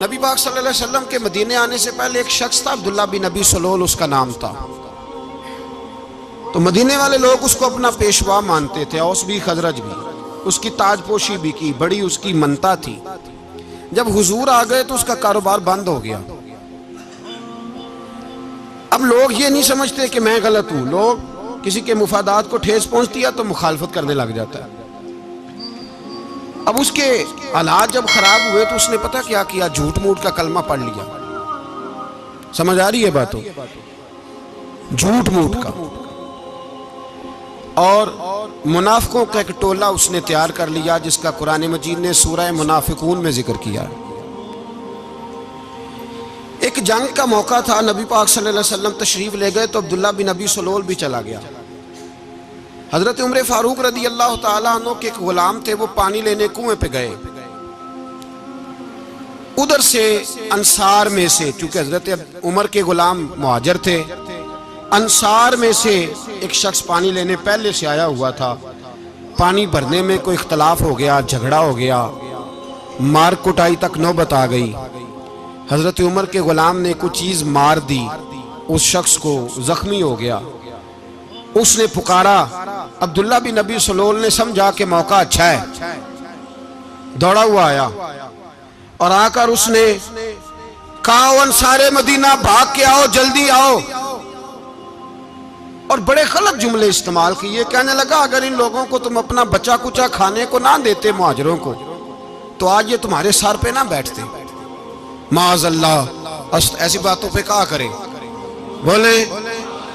نبی پاک صلی اللہ علیہ وسلم کے مدینے آنے سے پہلے ایک شخص تھا، عبداللہ بن ابی سلول اس کا نام تھا۔ تو مدینے والے لوگ اس کو اپنا پیشوا مانتے تھے، اوس بھی خزرج بھی، اس کی تاج پوشی بھی کی، بڑی اس کی منتا تھی۔ جب حضور آ گئے تو اس کا کاروبار بند ہو گیا۔ اب لوگ یہ نہیں سمجھتے کہ میں غلط ہوں، لوگ کسی کے مفادات کو ٹھیس پہنچتی ہے تو مخالفت کرنے لگ جاتا ہے۔ اب اس کے حالات جب خراب ہوئے تو اس نے پتہ کیا کیا، جھوٹ موٹ کا کلمہ پڑھ لیا۔ سمجھ آ رہی ہے باتوں؟ جھوٹ موٹ کا، اور منافقوں کا ایک ٹولہ اس نے تیار کر لیا جس کا قرآن مجید نے سورہ منافقون میں ذکر کیا۔ ایک جنگ کا موقع تھا، نبی پاک صلی اللہ علیہ وسلم تشریف لے گئے تو عبداللہ بن ابی سلول بھی چلا گیا۔ حضرت عمر فاروق رضی اللہ تعالیٰ عنہ کے ایک غلام تھے، وہ پانی لینے کنویں پہ گئے۔ ادھر سے انصار میں سے، چونکہ حضرت عمر کے غلام مہاجر تھے، انصار میں سے ایک شخص پانی لینے پہلے سے آیا ہوا تھا۔ پانی بھرنے میں کوئی اختلاف ہو گیا، جھگڑا ہو گیا، مار کٹائی تک نوبت آ گئی۔ حضرت عمر کے غلام نے کچھ چیز مار دی، اس شخص کو زخمی ہو گیا۔ اس نے پکارا، عبداللہ بن ابی سلول نے سمجھا کہ موقع اچھا ہے، دوڑا ہوا آیا اور آ کر اس نے کہا، انصار مدینہ بھاگ کے آؤ، جلدی آؤ، اور بڑے غلط جملے استعمال کیے۔ کہنے لگا اگر ان لوگوں کو تم اپنا بچہ کچا کھانے کو نہ دیتے مہاجروں کو تو آج یہ تمہارے سر پہ نہ بیٹھتے۔ معاذ اللہ، ایسی باتوں پہ کہا کرے، بولے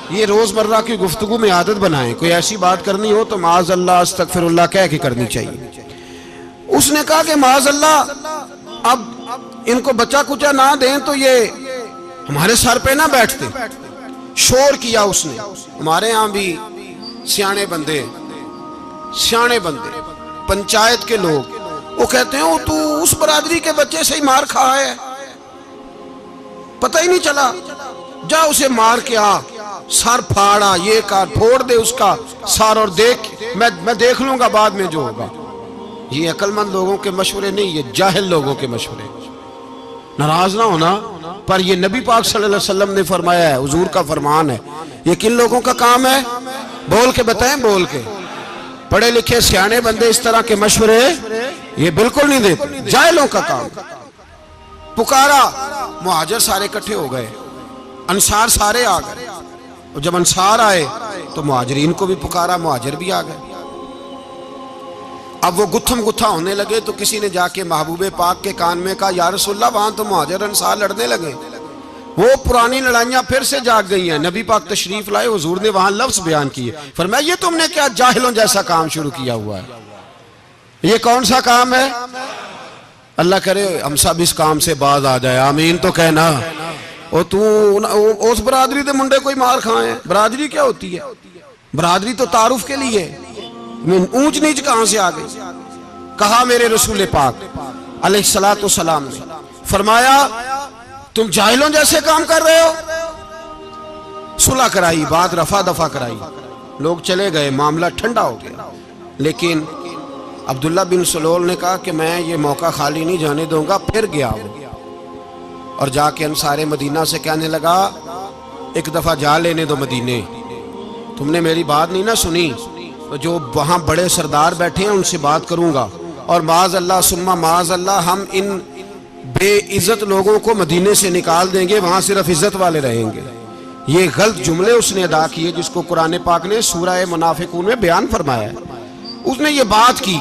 یہ روزمرہ کی گفتگو میں عادت بنائیں، کوئی ایسی بات کرنی ہو تو معاذ اللہ استغفر اللہ کہہ کے کرنی چاہیے۔ اس نے کہا کہ معاذ اللہ اب ان کو بچہ کچا نہ دیں تو یہ ہمارے سر پہ نہ بیٹھتے۔ شور کیا اس نے۔ ہمارے ہاں بھی سیانے بندے پنچایت کے لوگ وہ کہتے ہیں تو اس برادری کے بچے سے ہی مار کھا ہے، پتہ ہی نہیں چلا، جا اسے مار کے آ، سر پھاڑا، یہ کار پھوڑ دے اس کا سر، اور دیکھ میں دیکھ لوں گا بعد میں جو ہوگا۔ یہ عقل مند لوگوں کے مشورے نہیں، یہ جاہل لوگوں کے مشورے۔ ناراض نہ ہونا، پر یہ نبی پاک صلی اللہ علیہ وسلم نے فرمایا ہے، حضور کا فرمان ہے۔ یہ کن لوگوں کا کام ہے؟ بول کے بتائیں، بول کے۔ پڑھے لکھے سیانے بندے اس طرح کے مشورے یہ بالکل نہیں دیتے، جاہلوں کا کام۔ پکارا، مہاجر سارے اکٹھے ہو گئے، انصار سارے آ گئے، اور جب انصار آئے تو مہاجرین کو بھی پکارا، مہاجر بھی آ گئے۔ اب وہ گتھم گتھا ہونے لگے تو کسی نے جا کے محبوب پاک کے کان میں کہا، یا رسول اللہ وہاں تو مہاجر انصار لڑنے لگے۔ وہ پرانی لڑائیاں پھر سے جاگ گئی ہیں۔ نبی پاک تشریف لائے، حضور نے وہاں لفظ بیان کیے، فرمایا یہ تم نے کیا جاہلوں جیسا کام شروع کیا ہوا ہے؟ یہ کون سا کام ہے؟ اللہ کرے ہم سب اس کام سے باز آ جائے، آمین تو کہنا۔ اور تو اس برادری دے منڈے کوئی مار کھائیں؟ برادری کیا ہوتی ہے؟ برادری تو تعارف کے لیے، اونچ نیچ کہاں سے آ گئی؟ کہا میرے رسول پاک علیہ الصلوۃ والسلام نے فرمایا تم جاہلوں جیسے کام کر رہے ہو۔ صلح کرائی، بات رفع دفع کرائی، لوگ چلے گئے، معاملہ ٹھنڈا ہو گیا۔ لیکن عبداللہ بن سلول نے کہا کہ میں یہ موقع خالی نہیں جانے دوں گا۔ پھر گیا وہ اور جا کے انصار مدینہ سے کہنے لگا، ایک دفعہ جا لینے دو مدینے، تم نے میری بات نہیں نہ سنی تو جو وہاں بڑے سردار بیٹھے ہیں ان سے بات کروں گا، اور معاذ اللہ ثم معاذ اللہ ہم ان بے عزت لوگوں کو مدینے سے نکال دیں گے، وہاں صرف عزت والے رہیں گے۔ یہ غلط جملے اس نے ادا کیے جس کو قرآن پاک نے سورہ منافقون میں بیان فرمایا ہے۔ اس نے یہ بات کی۔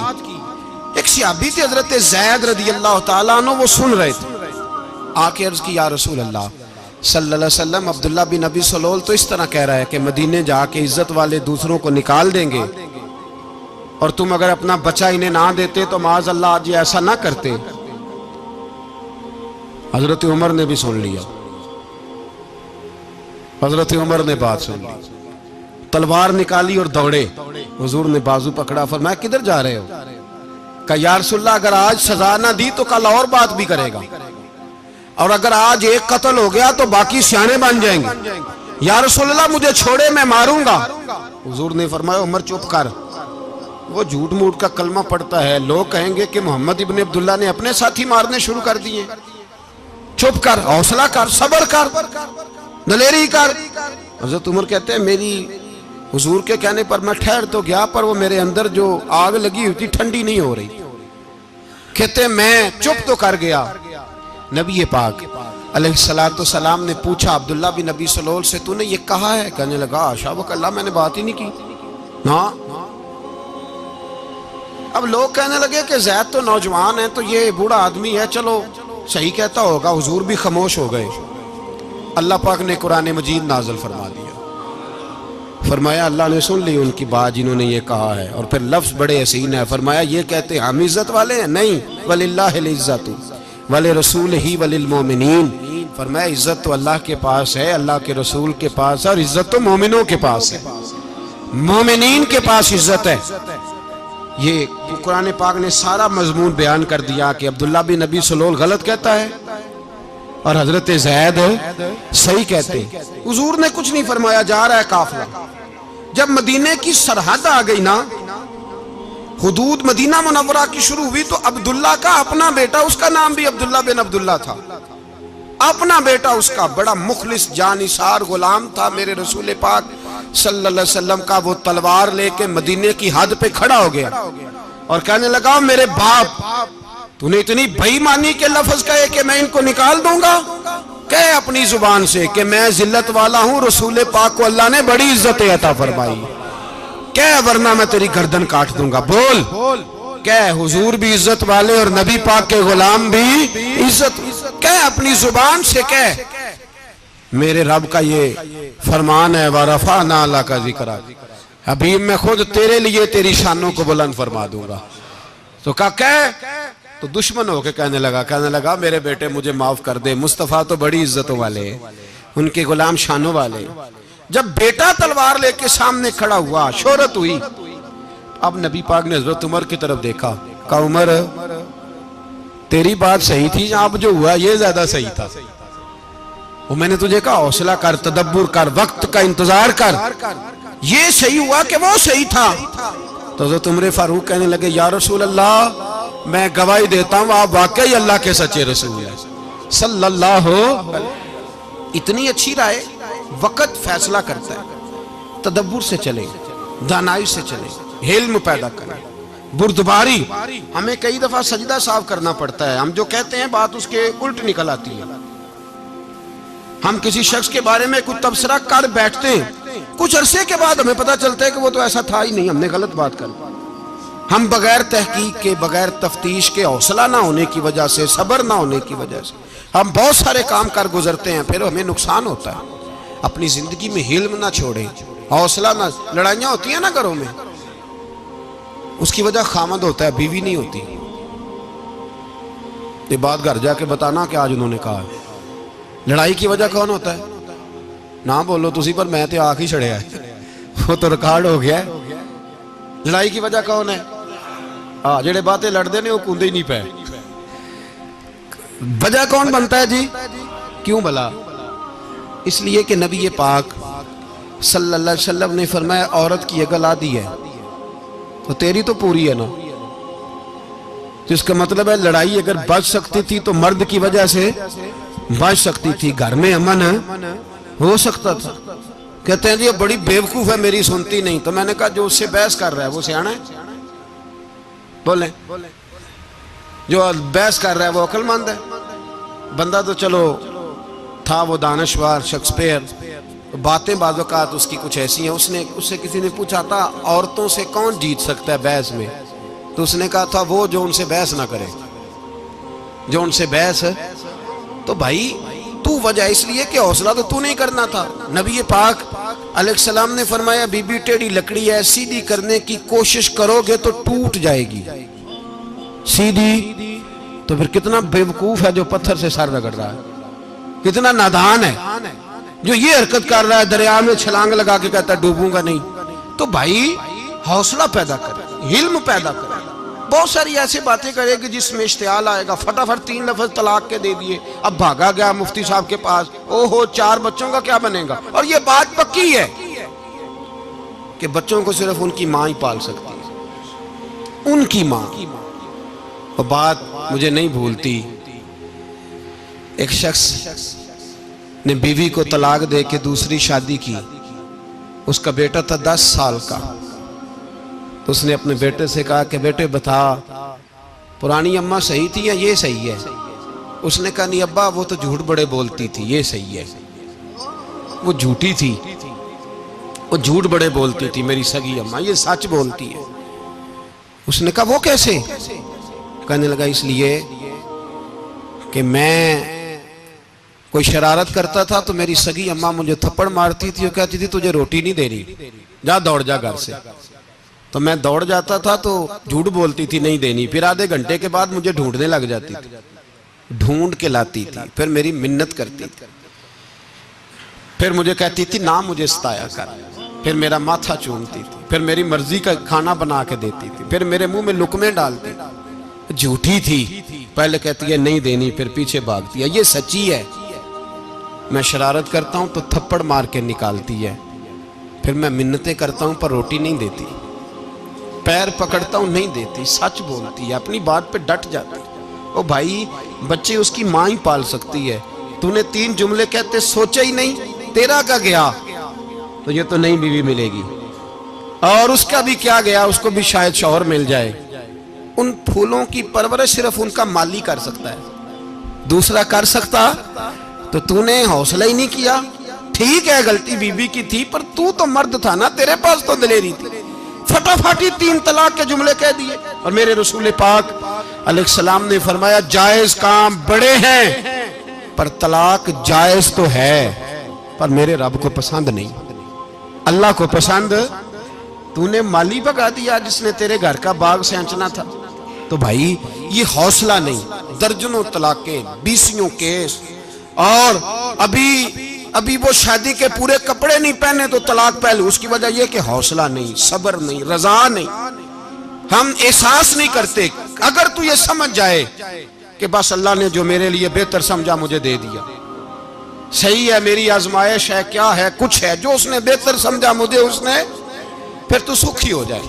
ایک صحابی تھے حضرت زید رضی اللہ تعالیٰ عنہ، وہ سن رہے تھے، آ کے عرض کی، یا رسول اللہ صلی اللہ علیہ وسلم عبداللہ بن ابی سلول تو اس طرح کہہ رہا ہے کہ مدینے جا کے عزت والے دوسروں کو نکال دیں گے، اور تم اگر اپنا بچہ انہیں نہ دیتے تو معاذ اللہ آج یہ ایسا نہ کرتے۔ حضرت عمر نے بھی سن لیا، حضرت عمر نے بات سن لی، تلوار نکالی اور دوڑے۔ حضور نے بازو پکڑا، فرمایا کدھر جا رہے ہو؟ کہا یا رسول اللہ اگر آج سزا نہ دی تو کل اور بات بھی کرے گا، اور اگر آج ایک قتل ہو گیا تو باقی سیانے بن جائیں گے۔ یا رسول اللہ مجھے چھوڑے، میں ماروں گا۔ حضور نے فرمایا عمر چپ کر، وہ جھوٹ موٹ کا کلمہ پڑھتا ہے، لوگ کہیں گے کہ محمد ابن عبداللہ نے اپنے ساتھی مارنے شروع کر دیے۔ چپ کر، حوصلہ کر، صبر کر، دلیری کر۔ حضرت عمر کہتے ہیں میری حضور کے کہنے پر میں ٹھہر تو گیا، پر وہ میرے اندر جو آگ لگی ہوئی تھی ٹھنڈی نہیں ہو رہی۔ کہتے ہیں میں چپ تو کر گیا۔ نبی پاک علیہ السلام نے پوچھا عبداللہ بن نبی سلول سے تو نے یہ کہا ہے؟ کہنے لگا حاشا وکلا میں نے بات ہی نہیں کی نا۔ اب لوگ کہنے لگے کہ زید تو نوجوان ہے تو یہ بوڑھا آدمی ہے، چلو صحیح کہتا ہوگا۔ حضور بھی خاموش ہو گئے۔ اللہ پاک نے قرآن مجید نازل فرما دیا، فرمایا اللہ نے سن لی ان کی بات جنہوں نے یہ کہا ہے، اور پھر لفظ بڑے حسین ہے، فرمایا یہ کہتے ہم عزت والے ہیں؟ نہیں، وَلِلَّهِ الْعِزَّةُ وَلِرَسُولِهِ وَلِلْمُؤْمِنِينَ، فرمایا عزت تو اللہ کے پاس ہے، اللہ کے رسول کے پاس ہے، اور عزت تو مومنوں کے پاس ہے، مومنین کے پاس عزت ہے۔ یہ قرآن پاک نے سارا مضمون بیان کر دیا کہ عبداللہ بن نبی سلول غلط کہتا ہے اور حضرت زید صحیح کہتے ہیں۔ حضور نے کچھ نہیں فرمایا، جا رہا ہے قافلہ۔ جب مدینے کی سرحد آ گئی نا، حدود مدینہ منورہ کی شروع ہوئی، تو عبداللہ کا اپنا بیٹا، اس کا نام بھی عبداللہ بن عبداللہ تھا، اپنا بیٹا اس کا بڑا مخلص جانثار غلام تھا میرے رسول پاک صلی اللہ علیہ وسلم کا، وہ تلوار لے کے مدینے کی حد پہ کھڑا ہو گیا اور کہنے لگا میرے باپ تو نے اتنی بے ایمانی کے لفظ کہے کہ میں ان کو نکال دوں گا؟ کہے اپنی زبان سے کہ میں ذلت والا ہوں، رسول پاک کو اللہ نے بڑی عزت عطا فرمائی، کہے ورنہ میں تیری گردن کاٹ دوں گا۔ بول، کہے حضور بھی عزت والے اور نبی پاک کے غلام بھی عزت، کہے اپنی زبان سے، کہے میرے رب کا یہ فرمان ہے وَرَفَعْنَا لَكَ ذِكْرَكَ، حبیب میں خود تیرے لیے تیری شانوں کو بلند فرما دوں گا۔ تو کہا تو دشمن ہو کے کہنے لگا میرے بیٹے مجھے معاف کر دے، مصطفیٰ تو بڑی عزتوں والے ہیں، ان کے غلام شانوں والے۔ جب بیٹا تلوار لے کے سامنے کھڑا ہوا، شہرت ہوئی، اب نبی پاک نے حضرت عمر کی طرف دیکھا، کہا عمر تیری بات صحیح تھی، اب جو ہوا یہ زیادہ صحیح تھا، وہ میں نے تجھے کہا حوصلہ کر، تدبر کر، وقت کا انتظار کر، یہ صحیح ہوا کہ وہ صحیح تھا۔ تو حضرت عمر فاروق کہنے لگے یا رسول اللہ میں گواہی دیتا ہوں آپ واقعی اللہ کے سچے رسول ہیں صلی اللہ اتنی اچھی رائے، وقت فیصلہ کرتا ہے، تدبر سے چلے، دانائی سے چلے، علم پیدا کریں، بردباری۔ ہمیں کئی دفعہ سجدہ صاف کرنا پڑتا ہے، ہم جو کہتے ہیں بات اس کے الٹ نکل آتی ہے۔ ہم کسی شخص کے بارے میں کچھ تبصرہ کر بیٹھتے ہیں، کچھ عرصے کے بعد ہمیں پتہ چلتا ہے کہ وہ تو ایسا تھا ہی نہیں، ہم نے غلط بات کر۔ ہم بغیر تحقیق کے، بغیر تفتیش کے، حوصلہ نہ ہونے کی وجہ سے، صبر نہ ہونے کی وجہ سے ہم بہت سارے کام کر گزرتے ہیں، پھر ہمیں نقصان ہوتا ہے۔ اپنی زندگی میں حلم نہ چھوڑیں، حوصلہ نہ، لڑائیاں ہوتی ہیں نا گھروں میں، اس کی وجہ خامد ہوتا ہے، بیوی نہیں ہوتی۔ یہ بات گھر جا کے بتانا کہ آج انہوں نے کہا ہے۔ لڑائی کی وجہ کون ہوتا ہے؟ نہ بولو تسی، پر میں تے آنکھ ہی چھڑیا ہے، وہ تو ریکارڈ ہو گیا ہے۔ لڑائی کی وجہ کون ہے؟ جڑے باتیں لڑتے ہیں وہ کوندے ہی نہیں پے۔ وجہ کون بنتا ہے جی؟ کیوں بلا؟ اس لیے کہ نبی پاک صلی اللہ علیہ وسلم نے فرمایا عورت کی اگل آدھی ہے تو تیری تو پوری ہے نا، جس کا مطلب ہے لڑائی اگر بچ سکتی تھی تو مرد کی وجہ سے بچ سکتی تھی، گھر میں امن ہو سکتا تھا۔ کہتے ہیں جی یہ بڑی بیوقوف ہے، میری سنتی نہیں۔ تو میں نے کہا جو اس سے بحث کر رہا ہے وہ سیانا ہے؟ بولیں، جو بحث کر رہا ہے وہ عقل مند ہے؟ بندہ تو چلو تھا وہ دانشور، شیکسپیئر، باتیں بعض اوقات اس کی کچھ ایسی ہیں۔ اس سے کسی نے پوچھا تھا عورتوں سے کون جیت سکتا ہے بحث میں، تو اس نے کہا تھا وہ جو ان سے بحث نہ کرے، جو ان سے بحث۔ تو بھائی تو وجہ اس لیے کہ حوصلہ تو نہیں کرنا تھا۔ نبی پاک علیہ السلام نے فرمایا بی بی ٹیڑھی لکڑی ہے، سیدھی کرنے کی کوشش کرو گے تو ٹوٹ جائے گی، سیدھی تو پھر کتنا بیوقوف ہے جو پتھر سے سر رگڑ رہا ہے، کتنا نادان ہے جو یہ حرکت کر رہا ہے، دریا میں چھلانگ لگا کے کہتا ہے ڈوبوں گا نہیں۔ تو بھائی حوصلہ پیدا کرے، علم پیدا کرے، بہت ساری ایسی باتیں کرے کہ جس میں اشتعال آئے گا، فٹافٹ 3 لفظ طلاق کے دے دیے، اب بھاگا گیا مفتی صاحب کے پاس، اوہو 4 بچوں کا کیا بنے گا؟ اور یہ بات پکی ہے کہ بچوں کو صرف ان کی ماں ہی پال سکتی ہے، ان کی ماں۔ اور بات مجھے نہیں بھولتی، ایک شخص نے بیوی کو طلاق دے کے دوسری شادی کی. اس کا بیٹا تھا 10 سال کا. تو اس نے اپنے بیٹے سے کہا کہ بیٹے بتا پرانی اماں صحیح تھی یا یہ صحیح ہے؟ اس نے کہا نہیں ابا وہ تو جھوٹ بڑے بولتی تھی، یہ صحیح ہے. وہ جھوٹی تھی، وہ جھوٹ بڑے بولتی تھی میری سگی اماں، یہ سچ بولتی ہے. اس نے کہا وہ کیسے؟ کہنے لگا اس لیے کہ میں کوئی شرارت کرتا تھا تو میری سگی اماں مجھے تھپڑ مارتی تھی اور کہتی تھی تجھے روٹی نہیں دے رہی، جا دوڑ جا گھر سے. تو میں دوڑ جاتا تھا تو جھوٹ بولتی تھی نہیں دینی، پھر آدھے گھنٹے کے بعد مجھے ڈھونڈنے لگ جاتی تھی، ڈھونڈ کے لاتی تھی، پھر میری منت کرتی تھی، پھر مجھے کہتی تھی نہ مجھے ستایا کر، پھر میرا ماتھا چومتی تھی، پھر میری مرضی کا کھانا بنا کے دیتی تھی، پھر میرے منہ میں لقمے ڈالتی تھی. جھوٹی تھی، پہلے کہتی ہے نہیں دینی پھر پیچھے بھاگتی ہے. یہ سچی ہے، میں شرارت کرتا ہوں تو تھپڑ مار کے نکالتی ہے، پھر میں منتیں کرتا ہوں پر روٹی نہیں دیتی، پیر پکڑتا ہوں نہیں دیتی. سچ بولتی ہے، اپنی بات پہ ڈٹ جاتی. او بھائی بچے اس کی ماں ہی پال سکتی ہے، تو نے 3 جملے کہتے سوچا ہی نہیں، تیرا کا گیا تو یہ تو نئی بیوی ملے گی، اور اس کا بھی کیا گیا، اس کو بھی شاید شوہر مل جائے. ان پھولوں کی پرورش صرف ان کا مالی کر سکتا ہے، دوسرا کر سکتا تو نے حوصلہ ہی نہیں کیا. ٹھیک ہے غلطی بیوی کی تھی پر تو مرد تھا نا، تیرے پاس تو دلیری تھی. فٹافٹی 3 طلاق کے جملے کہہ دیے. اور میرے رسول پاک علیہ السلام نے فرمایا جائز کام بڑے ہیں پر طلاق جائز تو ہے پر میرے رب کو پسند نہیں، اللہ کو پسند. تو نے مالی بگا دیا جس نے تیرے گھر کا باغ سینچنا تھا. تو بھائی یہ حوصلہ نہیں، درجنوں طلاقیں، 20 کیس، اور ابھی وہ شادی کے پورے کپڑے نہیں پہنے تو طلاق پہلے. اس کی وجہ یہ کہ حوصلہ نہیں، صبر نہیں، رضا نہیں، ہم احساس نہیں کرتے. اگر تو یہ سمجھ جائے کہ بس اللہ نے جو میرے لیے بہتر سمجھا مجھے دے دیا، صحیح ہے میری آزمائش ہے کیا ہے کچھ ہے، جو اس نے بہتر سمجھا مجھے اس نے، پھر تو سکھی ہو جائے،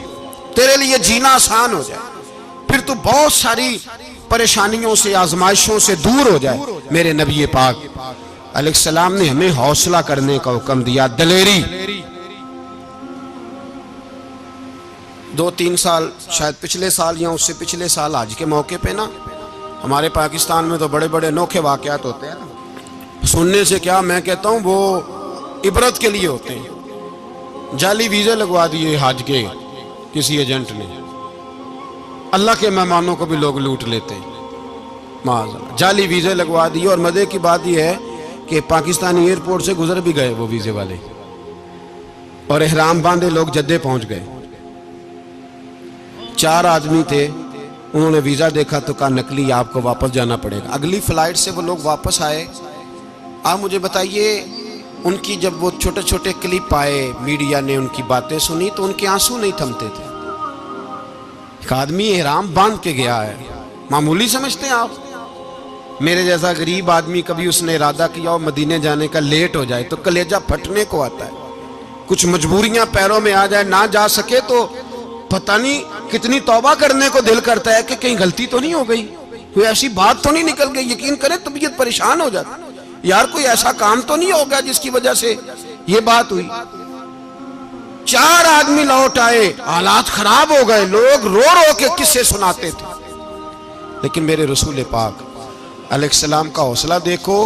تیرے لیے جینا آسان ہو جائے، پھر تو بہت ساری پریشانیوں سے آزمائشوں سے دور ہو جائے. میرے نبی پاک علیہ السلام نے ہمیں حوصلہ کرنے کا حکم دیا، دلیری. 2-3 سال شاید پچھلے سال یا اس سے پچھلے سال حج کے موقع پہ نا ہمارے پاکستان میں تو بڑے بڑے انوکھے واقعات ہوتے ہیں نا، سننے سے کیا میں کہتا ہوں وہ عبرت کے لیے ہوتے ہیں. جعلی ویزے لگوا دیے حج کے کسی ایجنٹ نے، اللہ کے مہمانوں کو بھی لوگ لوٹ لیتے ہیں، معاذاللہ جعلی ویزے لگوا دیے. اور مزے کی بات یہ ہے کہ پاکستانی ایئرپورٹ سے گزر بھی گئے وہ ویزے والے، اور احرام باندھے لوگ جدے پہنچ گئے. 4 آدمی تھے، انہوں نے ویزا دیکھا تو کہا نقلی آپ کو واپس جانا پڑے گا. اگلی فلائٹ سے وہ لوگ واپس آئے. آپ مجھے بتائیے ان کی جب وہ چھوٹے چھوٹے کلپ آئے، میڈیا نے ان کی باتیں سنی تو ان کے آنسو نہیں تھمتے تھے. ایک آدمی احرام باندھ کے گیا ہے، معمولی سمجھتے ہیں آپ؟ میرے جیسا غریب آدمی کبھی اس نے ارادہ کیا اور مدینے جانے کا لیٹ ہو جائے تو کلیجہ پھٹنے کو آتا ہے. کچھ مجبوریاں پیروں میں آ جائے، نہ جا سکے تو پتہ نہیں کتنی توبہ کرنے کو دل کرتا ہے کہ کہیں غلطی تو نہیں ہو گئی، کوئی ایسی بات تو نہیں نکل گئی. یقین کریں طبیعت پریشان ہو جاتی، یار کوئی ایسا کام تو نہیں ہوگا جس کی وجہ سے یہ بات ہوئی. 4 آدمی لوٹ آئے، حالات خراب ہو گئے، لوگ رو رو کے قصے سناتے تھے. لیکن میرے رسول پاک علیہ السلام کا حوصلہ دیکھو.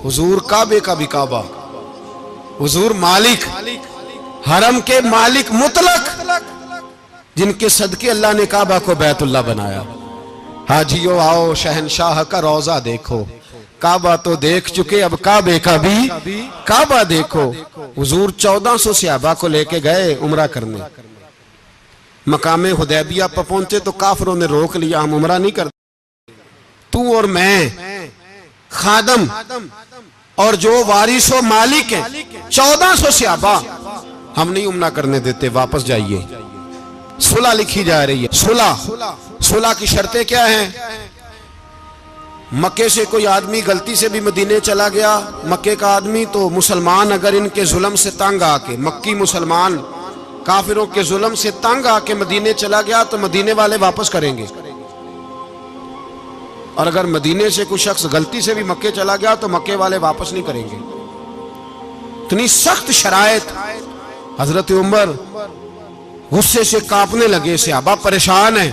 حضور کعبے کا بھی کعبہ، حضور مالک، حرم کے مالک مطلق، جن کے صدقے اللہ نے کعبہ کو بیت اللہ بنایا. حاجیو آؤ شہنشاہ کا روضہ دیکھو، کعبہ تو دیکھ چکے اب کعبے کا بھی کعبہ دیکھو. حضور 1400 صحابہ کو لے کے گئے عمرہ کرنے. مقام حدیبیہ پر پہنچے تو کافروں نے روک لیا، ہم عمرہ نہیں کرتے. تو اور میں خادم اور جو وارث و مالک ہیں 1400 صحابہ، ہم نہیں عمرہ کرنے دیتے، واپس جائیے. صلح لکھی جا رہی ہے. صلح کی شرطیں کیا ہیں؟ مکے سے کوئی آدمی غلطی سے بھی مدینے چلا گیا، مکے کا آدمی، تو مسلمان اگر ان کے ظلم سے تنگ آ کے، مکی مسلمان کافروں کے ظلم سے تنگ آ کے مدینے چلا گیا تو مدینے والے واپس کریں گے. اور اگر مدینے سے کوئی شخص غلطی سے بھی مکے چلا گیا تو مکے والے واپس نہیں کریں گے. اتنی سخت شرائط. حضرت عمر غصے سے کانپنے لگے, صحابہ پریشان ہیں,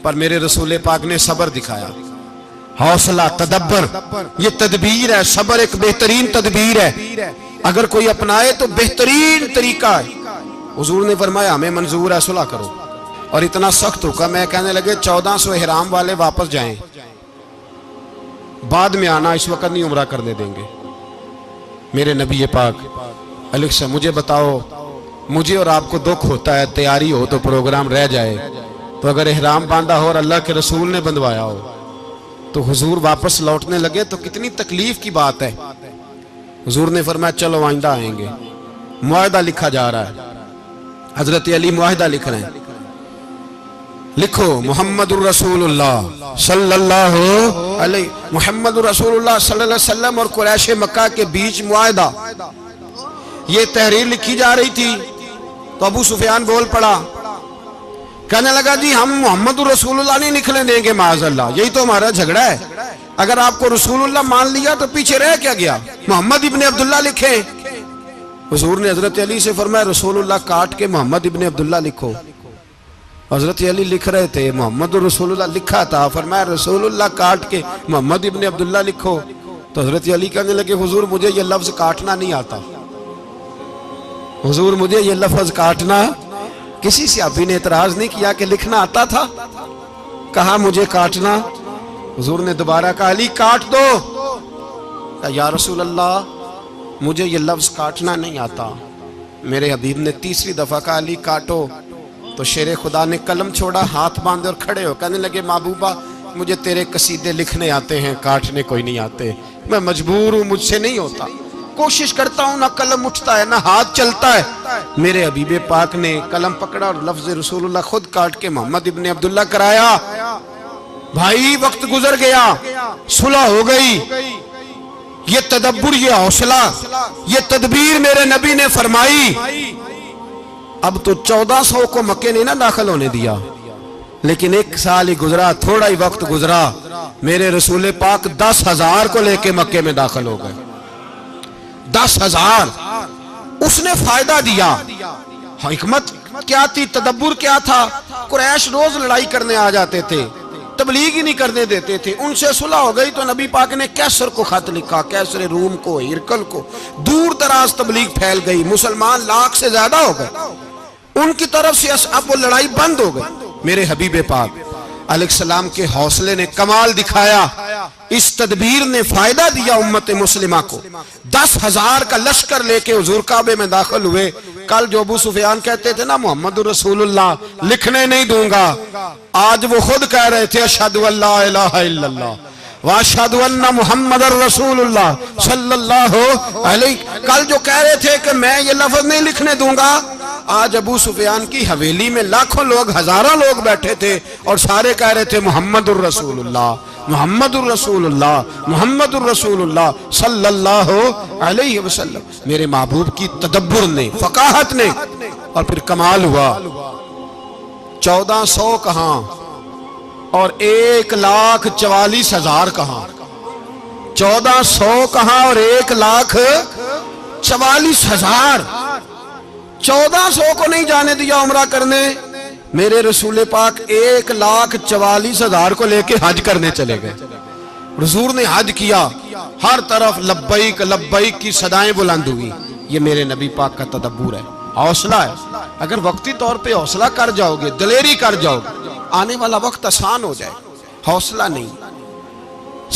پر میرے رسول پاک نے صبر دکھایا, حوصلہ, تدبر. یہ تدبیر ہے, صبر ایک بہترین تدبیر ہے, اگر کوئی اپنائے تو بہترین طریقہ ہے. حضور نے فرمایا ہمیں منظور ہے, صلح کرو. اور اتنا سخت حکم ہے, کہنے لگے 1400 احرام والے واپس جائیں, بعد میں آنا, اس وقت نہیں عمرہ کرنے دیں گے. میرے نبی پاک علیہ السلام, مجھے بتاؤ, مجھے اور آپ کو دکھ ہوتا ہے تیاری ہو تو پروگرام رہ جائے, تو اگر احرام باندھا ہو اور اللہ کے رسول نے بندھوایا ہو تو حضور واپس لوٹنے لگے تو کتنی تکلیف کی بات ہے. حضور نے فرمایا چلو آئندہ آئیں گے. معاہدہ لکھا جا رہا ہے, حضرت علی معاہدہ لکھ رہے ہیں. لکھو محمد الرسول اللہ صلی اللہ علیہ محمد الرسول اللہ صلی اللہ علیہ وسلم اور قریش مکہ کے بیچ معاہدہ. یہ تحریر لکھی جا رہی تھی تو ابو سفیان بول پڑا, کہنے لگا جی ہم محمد الرسول اللہ نہیں نکلنے دیں گے معاذ اللہ, یہی تو ہمارا جھگڑا ہے. اگر آپ کو رسول اللہ مان لیا تو پیچھے رہ کیا گیا, محمد ابن عبداللہ لکھیں. حضور نے حضرت علی سے فرمایا رسول اللہ کاٹ کے محمد ابن عبداللہ لکھو. حضرت علی لکھ رہے تھے, محمد رسول اللہ لکھا تھا, فرمایا رسول اللہ کاٹ کے محمد ابن عبداللہ لکھو. تو حضرت علی کہنے لگے حضور مجھے یہ لفظ کاٹنا نہیں آتا, حضور مجھے یہ لفظ کاٹنا. کسی صحابی نے اعتراض نہیں کیا کہ لکھنا آتا تھا, کہا مجھے کاٹنا. حضور نے دوبارہ کہا علی کاٹ دو. کہا یا رسول اللہ مجھے یہ لفظ کاٹنا نہیں آتا. میرے حبیب نے تیسری دفعہ کہا علی کاٹو. تو شیر خدا نے قلم چھوڑا, ہاتھ باندھے اور کھڑے ہو کہنے لگے محبوبہ مجھے تیرے قصیدے لکھنے آتے ہیں, کاٹنے کوئی نہیں آتے, میں مجبور ہوں, مجھ سے نہیں ہوتا. کوشش کرتا ہوں, نہ قلم اٹھتا ہے نہ ہاتھ چلتا ہے. میرے حبیب پاک نے قلم پکڑا اور لفظ رسول اللہ خود کاٹ کے محمد ابن عبداللہ کرایا. بھائی وقت گزر گیا, صلح ہو گئی. یہ تدبر, یہ حوصلہ, یہ تدبیر میرے نبی نے فرمائی. اب تو 1400 کو مکے نے نہ داخل ہونے دیا, لیکن ایک سال ہی گزرا, تھوڑا ہی وقت گزرا, میرے رسول پاک 10,000 کو لے کے مکے میں داخل ہو گئے. 10,000. اس نے فائدہ دیا. حکمت کیا تھی, تدبر کیا تھا. قریش روز لڑائی کرنے آ جاتے تھے, تبلیغ ہی نہیں کرنے دیتے تھے. ان سے صلح ہو گئی تو نبی پاک نے کیسر کو خط لکھا, کیسر روم کو, ہرکل کو. دور دراز تبلیغ پھیل گئی, مسلمان 100,000 سے زیادہ ہو گئے. ان کی طرف سے اب وہ لڑائی بند ہو گئی. میرے حبیب پاک علیہ السلام کے حوصلے نے کمال دکھایا, اس تدبیر نے فائدہ دیا امت مسلمہ کو. 10,000 کا لشکر لے کے حضور کعبے میں داخل ہوئے. کل جو ابو سفیان کہتے تھے نا محمد رسول اللہ لکھنے نہیں دوں گا, آج وہ خود کہہ رہے تھے اشہدو ان لا الہ الا اللہ واشہدو ان محمد رسول اللہ صلی اللہ علیہ. کل جو کہہ رہے تھے کہ میں یہ لفظ نہیں لکھنے دوں گا, آج ابو سفیان کی حویلی میں لاکھوں لوگ, ہزاروں لوگ بیٹھے تھے اور سارے کہہ رہے تھے محمد الرسول اللہ محمد الرسول اللہ محمد الرسول اللہ صلی اللہ علیہ وسلم. میرے محبوب کی تدبر نے, فقاہت نے, اور پھر کمال ہوا. 1400 کہاں اور 1,44,000 کہاں. 1400 کہاں اور 1,44,000. 1400 کو نہیں جانے دیا عمرہ کرنے. میرے رسول پاک 1,44,000 کو لے کے حج کرنے چلے گئے. حضور نے حج کیا, ہر طرف لبیک لبیک کی صدائیں بلند ہوئی. یہ میرے نبی پاک کا تدبر ہے, حوصلہ ہے. اگر وقتی طور پہ حوصلہ کر جاؤ گے, دلیری کر جاؤ گے, آنے والا وقت آسان ہو جائے. حوصلہ نہیں,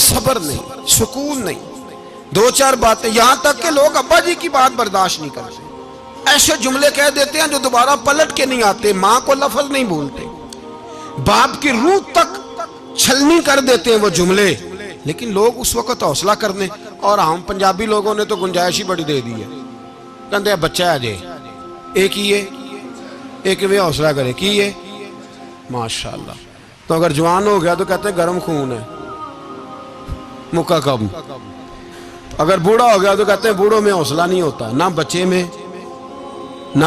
صبر نہیں, سکون نہیں, 2-4 باتیں, یہاں تک کہ لوگ ابا جی کی بات برداشت نہیں کرتے. ایسے جملے کہہ دیتے ہیں جو دوبارہ پلٹ کے نہیں آتے. ماں کو لفظ نہیں بولتے, باپ کی روح تک چھلنی کر دیتے ہیں وہ جملے. لیکن لوگ اس وقت حوصلہ کرنے, اور ہم پنجابی لوگوں نے تو گنجائش ہی بڑی دے دی ہے. کہتے ہیں بچہ ہے جے ایک ہی ہے, ایک میں حوصلہ کرے کی ہے ماشاءاللہ. تو اگر جوان ہو گیا تو کہتے ہیں گرم خون ہے مکہ کب. اگر بوڑھا ہو گیا تو کہتے ہیں بوڑھوں میں حوصلہ نہیں ہوتا, نہ بچے میں نہ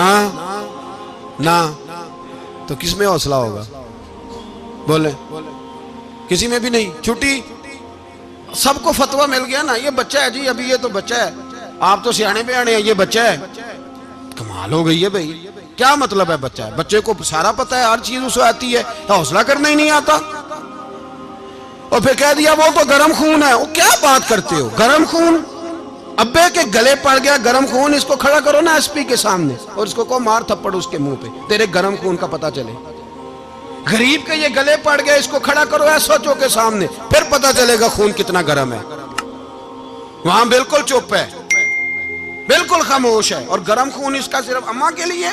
تو کس میں حوصلہ ہوگا؟ بولے کسی میں بھی نہیں. چھٹی سب کو فتویٰ مل گیا نا, یہ بچہ ہے جی, ابھی یہ تو بچہ ہے, آپ تو سیانے بیانے ہیں, یہ بچہ ہے. کمال ہو گئی ہے بھائی, کیا مطلب ہے بچہ ہے؟ بچے کو سارا پتہ ہے, ہر چیز اسے آتی ہے, حوصلہ کرنا ہی نہیں آتا. اور پھر کہہ دیا وہ تو گرم خون ہے. وہ کیا بات کرتے ہو, گرم خون؟ ابے کے گلے پڑ گیا گرم خون, اس کو کھڑا کرو نا ایس پی کے سامنے اور اس کو کہو مار تھپڑ اس کے منہ پہ, تیرے گرم خون کا پتہ چلے. غریب کے یہ گلے پڑ گیا, اس کو کھڑا کرو ایس او کے سامنے, پھر پتہ چلے گا خون کتنا گرم ہے. وہاں بالکل چپ ہے, بالکل خاموش ہے. اور گرم خون اس کا صرف اماں کے لیے,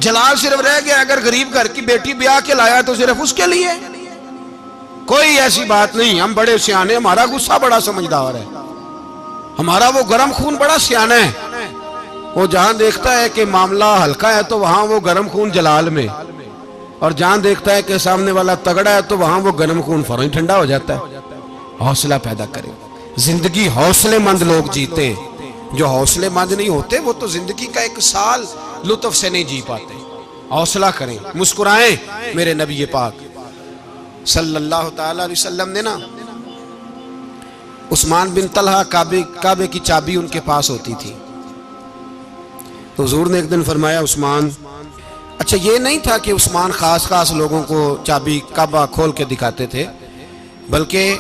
جلال صرف رہ گیا اگر غریب گھر کی بیٹی بیاہ کے لایا تو صرف اس کے لیے. کوئی ایسی بات نہیں. ہم بڑے سیانے, ہمارا غصہ بڑا سمجھدار ہے, ہمارا وہ گرم خون بڑا سیانا ہے. وہ جہاں دیکھتا ہے کہ معاملہ ہلکا ہے تو وہاں وہ گرم خون جلال میں, اور جہاں دیکھتا ہے کہ سامنے والا تگڑا ہے تو وہاں وہ گرم خون فوراً ٹھنڈا ہو جاتا ہے. حوصلہ پیدا کریں. زندگی حوصلے مند لوگ جیتے ہیں, جو حوصلے مند نہیں ہوتے وہ تو زندگی کا ایک سال لطف سے نہیں جی پاتے. حوصلہ کریں, مسکرائیں. میرے نبی پاک صلی اللہ تعالی علیہ وسلم نے نا عثمان بن طلحہ, کعبے کی چابی ان کے پاس ہوتی تھی, تو حضور نے ایک دن فرمایا عثمان, اچھا یہ نہیں تھا کہ عثمان خاص لوگوں کو چابی کعبہ کھول کے دکھاتے تھے, بلکہ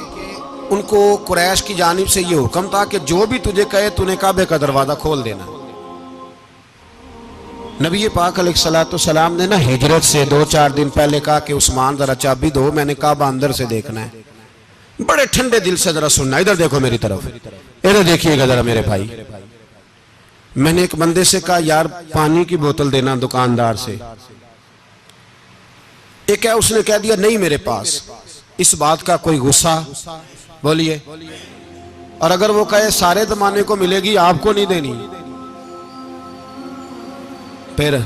ان کو قریش کی جانب سے یہ حکم تھا کہ جو بھی تجھے کہے تو نے کعبے کا دروازہ کھول دینا. نبی پاک علیہ الصلوۃ والسلام نے نا ہجرت سے 2-4 دن پہلے کہا کہ عثمان ذرا چابی دو, میں نے کعبہ اندر سے دیکھنا ہے. بڑے ٹھنڈے دل سے ذرا سننا, ادھر دیکھو میری طرف, ادھر دیکھیے گا ذرا میرے بھائی. میں نے ایک بندے سے کہا یار پانی کی بوتل دینا دکاندار سے, ایک ہے اس نے کہہ دیا نہیں میرے پاس. اس بات کا کوئی غصہ بولیے, اور اگر وہ کہے سارے زمانے کو ملے گی آپ کو نہیں دینی, پھر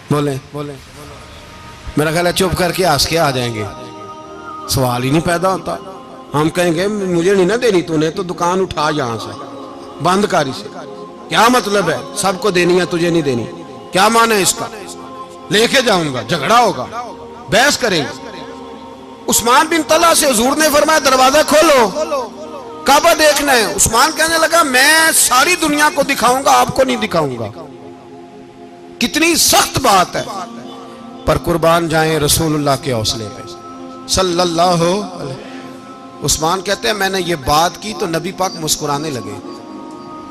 بولیں میرا خیال ہے چپ کر کے ہنس کے آ جائیں گے, سوال ہی نہیں پیدا ہوتا. ہم کہیں گے مجھے نہیں نہ دینی, تو نے تو دکان اٹھا یہاں سے, بند کاری سے. کیا مطلب ہے سب کو دینی ہے تجھے نہیں دینی, کیا معنی ہے اس کا؟ لے کے جاؤں گا, جھگڑا ہوگا, بحث کریں گے. عثمان بن طلحہ سے حضور نے فرمایا دروازہ کھولو, کعبہ دیکھنا ہے. عثمان کہنے لگا میں ساری دنیا کو دکھاؤں گا, آپ کو نہیں دکھاؤں گا. کتنی سخت بات ہے, پر قربان جائیں رسول اللہ کے حوصلے پہ صلی اللہ علیہ. عثمان کہتے ہیں میں نے یہ بات کی تو نبی پاک مسکرانے لگے,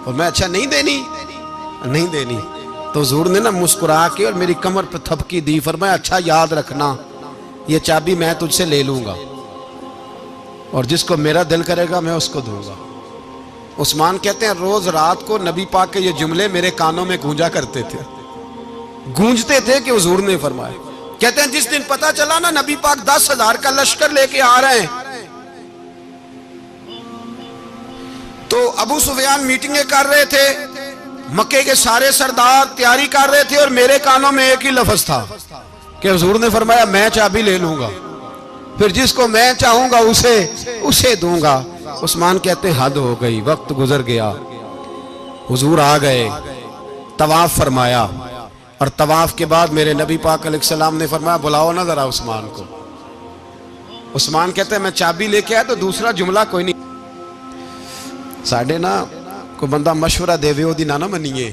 اور میں اچھا نہیں دینی, تو حضور نے نا مسکرا کے اور میری کمر پہ تھپکی دی, فرمایا اچھا یاد رکھنا یہ چابی میں تجھ سے لے لوں گا, اور جس کو میرا دل کرے گا میں اس کو دوں گا. عثمان کہتے ہیں روز رات کو نبی پاک کے یہ جملے میرے کانوں میں گونجا کرتے تھے, گونجتے تھے کہ حضور نے فرمایا. کہتے ہیں جس دن پتا چلا نا نبی پاک 10,000 کا لشکر لے کے آ رہے ہیں, تو ابو سفیان میٹنگیں کر رہے تھے, مکے کے سارے سردار تیاری کر رہے تھے, اور میرے کانوں میں ایک ہی لفظ تھا کہ حضور نے فرمایا میں چابی لے لوں گا, پھر جس کو میں چاہوں گا اسے دوں گا. عثمان کہتے ہیں حد ہو گئی, وقت گزر گیا, حضور آ گئے, طواف فرمایا, اور طواف کے بعد میرے نبی پاک علیہ السلام نے فرمایا بلاؤ نا ذرا عثمان کو. عثمان کہتے ہیں میں چابی لے کے آیا تو دوسرا جملہ کوئی نہیں. ساڑھے نا کوئی بندہ مشورہ دے وہ دی نہ منیے,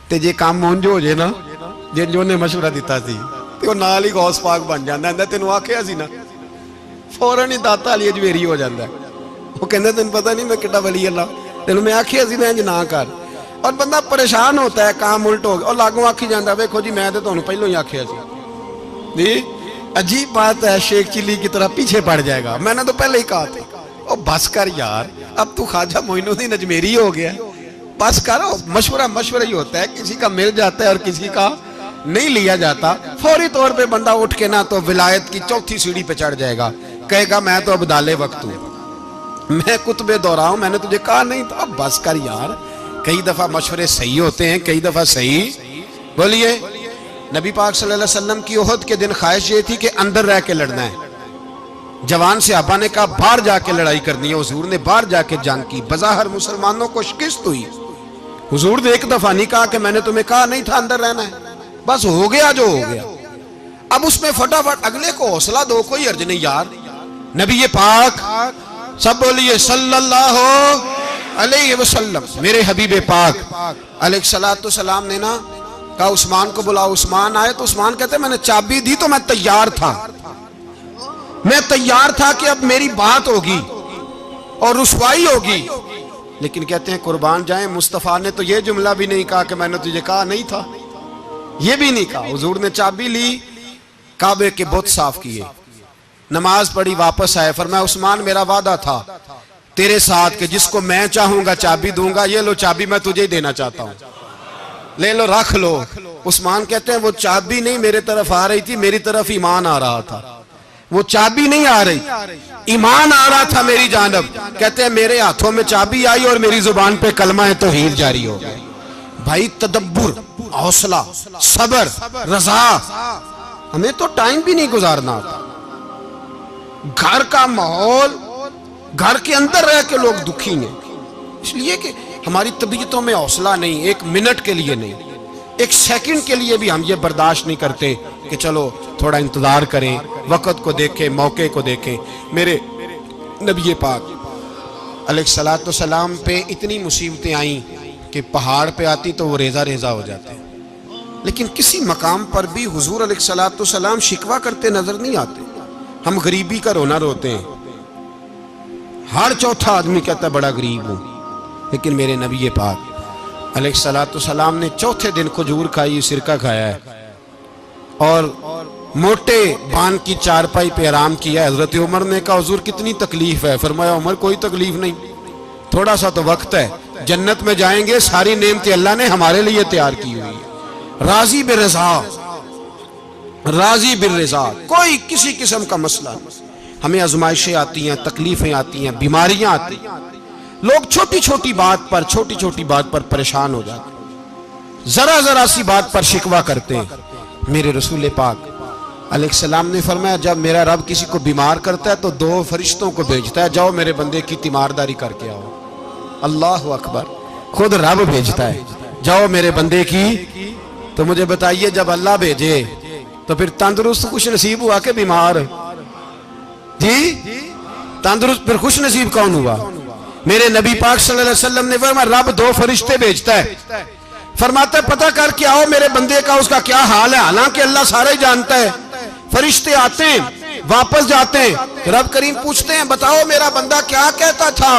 تے جے کام مونجو ہو جائے نا, جن جو نے مشورہ دیتا سی تے وہ نال ہی غوث پاک بن جاندہ ہے. تینوں آکھیا سی نا, فوراً ہی داتا علی اجویری ہو جاندہ ہے. وہ کہندے تینوں پتہ نہیں میں کٹا ولی اللہ, تینوں میں آکھیا سی میں نہ کر, اور بندہ پریشان ہوتا ہے, کام الٹ ہو گیا, اور لاگوں آکھی جاندہ ہے ویکھو جی میں تے تانوں پہلوں ہی آکھیا سی. جی عجیب بات ہے, شیخ چلی کی طرح پیچھے پڑ جائے گا, میں نے تو پہلے ہی کہا تھا. او بس کر یار, اب تو خواجہ معین الدین اجمیری ہو گیا, بس کرو. مشورہ ہی ہوتا ہے, کسی کا مل جاتا ہے اور کسی کا نہیں لیا جاتا. فوری طور پہ بندہ اٹھ کے نا تو ولایت کی 4تھی سیڑھی پہ چڑھ جائے گا, کہے گا میں تو اب دالے وقت ہوں, میں کتب دورہ ہوں, میں نے تجھے کہا نہیں تھا. اب بس کر یار, کئی دفعہ مشورے صحیح ہوتے ہیں, کئی دفعہ صحیح. بولیے نبی پاک صلی اللہ علیہ وسلم کی احد کے دن خواہش یہ تھی کہ اندر رہ کے لڑنا ہے. جوان صحابہ نے کہا باہر جا کے لڑائی کرنی ہے, حضور نے باہر جا کے جنگ کی. بظاہر مسلمانوں کو شکست ہوئی, حضور نے ایک دفعہ نہیں کہا کہ میں نے تمہیں کہا نہیں تھا اندر رہنا ہے, بس ہو گیا جو ہو گیا. اب اس میں فٹافٹ اگلے کو حوصلہ دو، کوئی عرض نہیں یار. نبی پاک سب بولیے صلی اللہ علیہ وسلم، میرے حبیب پاک علیہ السلام نے نا کہا عثمان کو بلاؤ. عثمان آئے تو عثمان کہتے میں نے چابی دی تو میں تیار تھا، میں تیار تھا کہ اب میری بات ہوگی اور رسوائی ہوگی. لیکن کہتے ہیں قربان جائیں مصطفیٰ نے تو یہ جملہ بھی نہیں کہا کہ میں نے تجھے کہا نہیں تھا، یہ بھی نہیں کہا. حضور نے چابی لی، کعبے کے بت صاف کیے، نماز پڑھی، واپس آئے. فرمایا عثمان میرا وعدہ تھا تیرے ساتھ کہ جس کو میں چاہوں گا چابی دوں گا، یہ لو چابی میں تجھے ہی دینا چاہتا ہوں، لے لو رکھ لو. عثمان کہتے ہیں وہ چابی نہیں میرے طرف آ رہی تھی، میری طرف ایمان آ رہا تھا. وہ چابی نہیں آ رہی، ایمان آ رہا تھا میری جانب. کہتے ہیں میرے ہاتھوں میں چابی آئی اور میری زبان پہ کلمہ توحید جاری ہو گیا. بھائی تدبر، حوصلہ، صبر، رضا. ہمیں تو ٹائم بھی نہیں گزارنا آتا. گھر کا ماحول، گھر کے اندر رہ کے لوگ دکھی ہیں، اس لیے کہ ہماری طبیعتوں میں حوصلہ نہیں، ایک منٹ کے لیے نہیں، ایک سیکنڈ کے لیے بھی ہم یہ برداشت نہیں کرتے کہ چلو تھوڑا انتظار کریں، وقت کو دیکھیں، موقع کو دیکھیں. میرے نبی پاک علیہ السلام پہ اتنی مصیبتیں آئیں کہ پہاڑ پہ آتی تو وہ ریزہ ریزہ ہو جاتے، لیکن کسی مقام پر بھی حضور علیہ السلام شکوہ کرتے نظر نہیں آتے. ہم غریبی کا رونا روتے ہیں، ہر چوتھا آدمی کہتا ہے بڑا غریب ہوں، لیکن میرے نبی پاک علیہ السلام نے چوتھے دن کھجور کھائی، سرکہ کھایا ہے اور موٹے بان کی چارپائی پہ آرام کیا. حضرت عمر نے کہا حضور کتنی تکلیف ہے؟ فرمایا عمر کوئی تکلیف نہیں، تھوڑا سا تو وقت ہے، جنت میں جائیں گے، ساری نعمتیں اللہ نے ہمارے لیے تیار کی ہوئی ہے. راضی بالرضا، راضی بالرضا، کوئی کسی قسم کا مسئلہ نہیں. ہمیں آزمائشیں آتی ہیں، تکلیفیں آتی ہیں، بیماریاں آتی ہیں، لوگ چھوٹی چھوٹی بات پر پریشان ہو جاتے ہیں، ذرا ذرا سی بات پر شکوہ کرتے ہیں. میرے رسول پاک علیہ السلام نے فرمایا جب میرا رب کسی کو بیمار کرتا ہے تو 2 فرشتوں کو بھیجتا ہے، جاؤ میرے بندے کی تیمارداری کر کے آؤ. اللہ اکبر، خود رب بھیجتا ہے، جاؤ میرے بندے کی. تو مجھے بتائیے جب اللہ بھیجے تو پھر تندرست خوش نصیب ہوا کہ بیمار؟ جی تندرست پھر خوش نصیب کون ہوا؟ میرے نبی پاک صلی اللہ علیہ وسلم نے فرمایا رب 2 فرشتے بھیجتا ہے، فرماتا ہے پتہ کر کے آؤ میرے بندے کا اس کا کیا حال ہے، حالانکہ اللہ سارا ہی جانتا ہے. فرشتے آتے ہیں، واپس جاتے ہیں، رب کریم پوچھتے ہیں بتاؤ میرا بندہ کیا کہتا تھا؟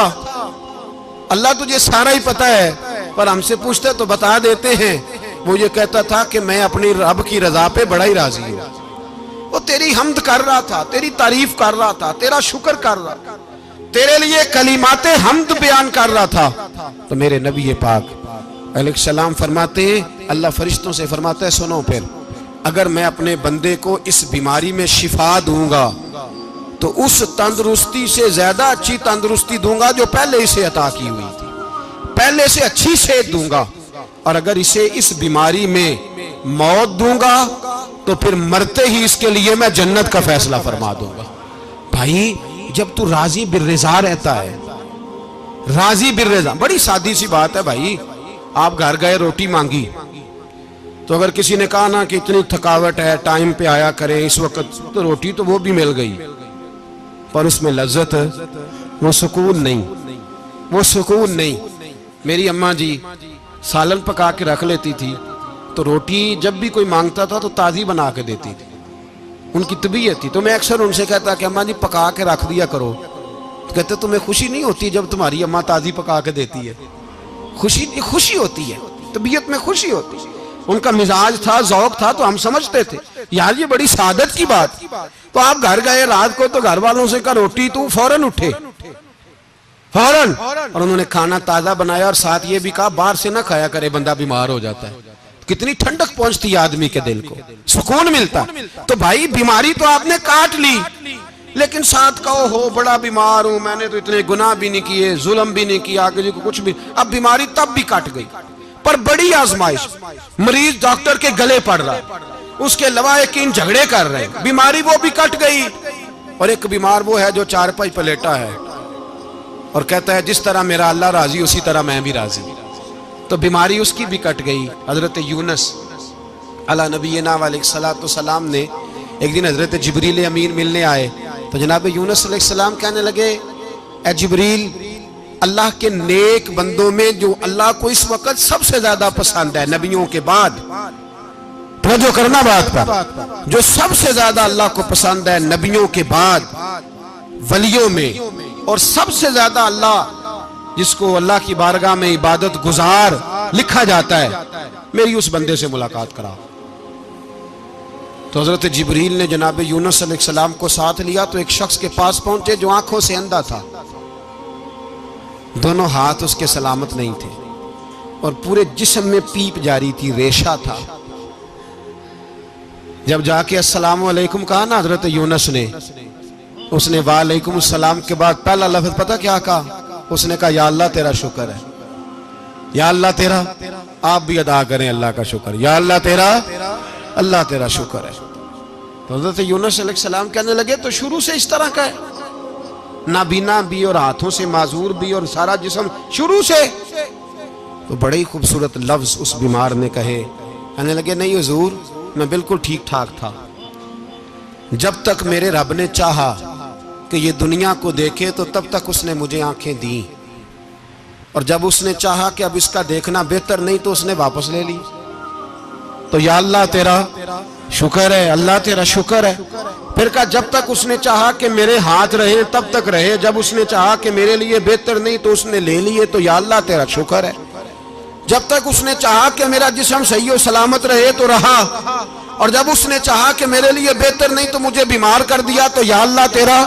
اللہ تجھے سارا ہی پتہ ہے، پر ہم سے پوچھتے تو بتا دیتے ہیں. وہ یہ کہتا تھا کہ میں اپنی رب کی رضا پہ بڑا ہی راضی ہوں. وہ تیری حمد کر رہا تھا، تیری تعریف کر رہا تھا، تیرا شکر کر رہا تھا، تیرے لیے کلمات حمد بیان کر رہا تھا. تو میرے نبی پاک علیہ السلام فرماتے ہیں، اللہ فرشتوں سے فرماتا ہے سنو پھر اگر میں اپنے بندے کو اس بیماری میں شفا دوں گا تو اس تندرستی سے زیادہ اچھی تندرستی دوں گا جو پہلے اسے عطا کی ہوئی تھی، پہلے سے اچھی صحت دوں گا. اور اگر اسے اس بیماری میں موت دوں گا تو پھر مرتے ہی اس کے لیے میں جنت کا فیصلہ فرما دوں گا. بھائی جب تو راضی بالرضا رہتا ہے، راضی بالرضا، بڑی سادی سی بات ہے بھائی. آپ گھر گئے روٹی مانگی تو اگر کسی نے کہا نا کہ اتنی تھکاوٹ ہے ٹائم پہ آیا کریں اس وقت، تو روٹی تو وہ بھی مل گئی پر اس میں لذت، وہ سکون نہیں، وہ سکون نہیں. میری اماں جی سالن پکا کے رکھ لیتی تھی تو روٹی جب بھی کوئی مانگتا تھا تو تازی بنا کے دیتی تھی، ان کی طبیعت تھی. تو میں اکثر ان سے کہتا کہ اماں جی پکا کے رکھ دیا کرو. تو کہتے تمہیں خوشی نہیں ہوتی جب تمہاری اماں تازی پکا کے دیتی ہے؟ خوشی ہوتی ہے، طبیعت میں خوشی ہوتی ہے. ان کا مزاج تھا، ذوق تھا، تو ہم سمجھتے تھے یار یہ بڑی سعادت کی بات. تو آپ گھر گئے رات کو تو گھر والوں سے کہا روٹی، تو فوراً اٹھے فوراً، اور انہوں نے کھانا تازہ بنایا اور ساتھ یہ بھی کہا باہر سے نہ کھایا کرے بندہ بیمار ہو جاتا ہے. کتنی ٹھنڈک پہنچتی ہے آدمی کے دل کو، سکون ملتا. تو بھائی بیماری تو آپ نے کاٹ لی لیکن ساتھ کہو ہو بڑا بیمار ہوں، میں نے تو اتنے گناہ بھی نہیں کیے، ظلم بھی نہیں کیا، کسی کو کچھ بھی. اب بیماری تب بھی کٹ گئی پر بڑی آزمائش، مریض ڈاکٹر کے گلے پڑ رہا ہے، اس کے لواحقین جھگڑے کر رہے ہیں، بیماری وہ بھی کٹ گئی. اور ایک بیمار وہ ہے جو چارپائی پہ لیٹا ہے اور کہتا ہے جس طرح میرا اللہ راضی اسی طرح میں بھی راضی. تو بیماری اس کی بھی کٹ گئی. حضرت یونس علی نبینا علیہ السلام نے ایک دن حضرت جبریل امین ملنے آئے تو جناب یونس علیہ السلام کہنے لگے اے جبریل اللہ کے نیک بندوں میں جو اللہ کو اس وقت سب سے زیادہ پسند ہے نبیوں کے بعد، توجہ کرنا بات پر، جو سب سے زیادہ اللہ کو پسند ہے نبیوں کے بعد ولیوں میں، اور سب سے زیادہ اللہ جس کو اللہ کی بارگاہ میں عبادت گزار لکھا جاتا ہے، میری اس بندے سے ملاقات کرا۔ تو حضرت جبریل نے جناب یونس علیہ السلام کو ساتھ لیا تو ایک شخص کے پاس پہنچے جو آنکھوں سے اندھا تھا، دونوں ہاتھ اس کے سلامت نہیں تھے اور پورے جسم میں پیپ جاری تھی، ریشہ تھا۔ جب جا کے السلام علیکم کہا نا حضرت یونس نے، اس نے وعلیکم السلام کے بعد پہلا لفظ پتہ کیا کہا؟ اس نے کہا یا اللہ تیرا شکر ہے، یا اللہ تیرا، آپ بھی ادا کریں اللہ کا شکر، یا اللہ تیرا، اللہ تیرا شکر ہے۔ تو حضرت یونس علیہ السلام کہنے لگے تو شروع سے اس طرح کا ہے، نابینا بھی اور ہاتھوں سے معذور بھی اور سارا جسم شروع سے؟ تو بڑے ہی خوبصورت لفظ اس بیمار نے کہے، کہنے لگے نہیں حضور میں بالکل ٹھیک ٹھاک تھا، جب تک میرے رب نے چاہا کہ یہ دنیا کو دیکھے تو تب تک اس نے مجھے آنکھیں دیں، اور جب اس نے چاہا کہ اب اس کا دیکھنا بہتر نہیں تو اس نے واپس لے لی۔ تو یا اللہ تیرا شکر ہے، اللہ تیرا شکر ہے۔ پھر کہا جب تک اس نے چاہا کہ میرے ہاتھ رہے تب تک رہے، جب اس نے چاہا کہ میرے لیے بہتر نہیں تو اس نے لے لیے، تو یا اللہ تیرا شکر ہے۔ جب تک اس نے چاہا کہ میرا جسم صحیح و سلامت رہے تو رہا، اور جب اس نے چاہا کہ میرے لیے بہتر نہیں تو مجھے بیمار کر دیا، تو یا اللہ تیرا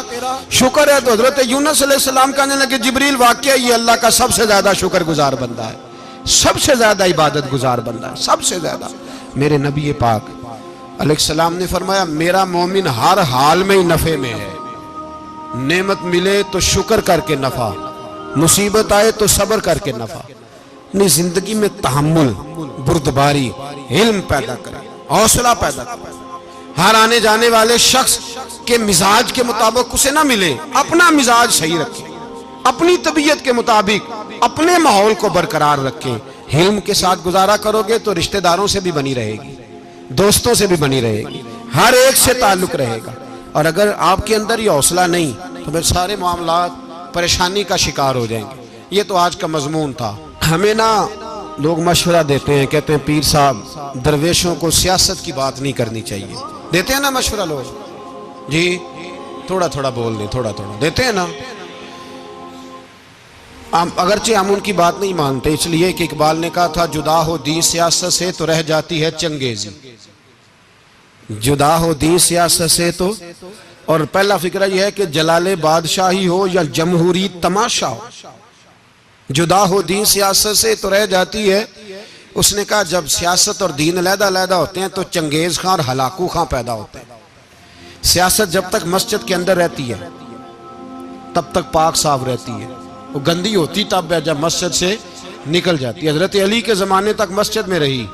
شکر ہے۔ تو حضرت یونس علیہ السلام کہنے لگے جبریل واقعہ یہ اللہ کا سب سے زیادہ شکر گزار بندہ ہے، سب سے زیادہ عبادت گزار بندہ ہے، سب سے زیادہ۔ میرے نبی پاک علیہ السلام نے فرمایا میرا مومن ہر حال میں ہی نفع میں ہے، نعمت ملے تو شکر کر کے نفع، مصیبت آئے تو صبر کر کے نفع، اپنی زندگی میں تحمل، بردباری، علم پیدا کرے، حوصلہ پیدا کرے۔ ہر آنے جانے والے شخص کے مزاج کے مطابق اسے نہ ملے، اپنا مزاج صحیح رکھے، اپنی طبیعت کے مطابق اپنے ماحول کو برقرار رکھیں۔ علم کے ساتھ گزارا کرو گے تو رشتہ داروں سے بھی بنی رہے گی، دوستوں سے بھی بنی رہے گی، ہر ایک سے تعلق رہے گا۔ اور اگر آپ کے اندر یہ حوصلہ نہیں تو پھر سارے معاملات پریشانی کا شکار ہو جائیں گے۔ یہ تو آج کا مضمون تھا۔ ہمیں نا لوگ مشورہ دیتے ہیں، کہتے ہیں پیر صاحب درویشوں کو سیاست کی بات نہیں کرنی چاہیے، دیتے ہیں نا مشورہ لوگ؟ جی تھوڑا تھوڑا بول دیں، تھوڑا تھوڑا دیتے ہیں نا۔ اگرچہ ہم ان کی بات نہیں مانتے، اس لیے کہ اقبال نے کہا تھا جدا ہو دین سیاست سے تو رہ جاتی ہے چنگیزی، جدا ہو دین سیاست سے تو، اور پہلا فکرہ یہ ہے کہ جلال بادشاہی ہو یا جمہوری تماشا ہو، جدا ہو دین سیاست سے تو رہ جاتی ہے۔ اس نے کہا جب سیاست اور دین علیحدہ علیحدہ ہوتے ہیں تو چنگیز خان اور ہلاکو خان پیدا ہوتے ہیں۔ سیاست جب تک مسجد کے اندر رہتی ہے تب تک پاک صاف رہتی ہے، وہ گندی ہوتی تب ہے جب مسجد سے نکل جاتی ہے۔ حضرت علی کے زمانے تک مسجد میں رہی،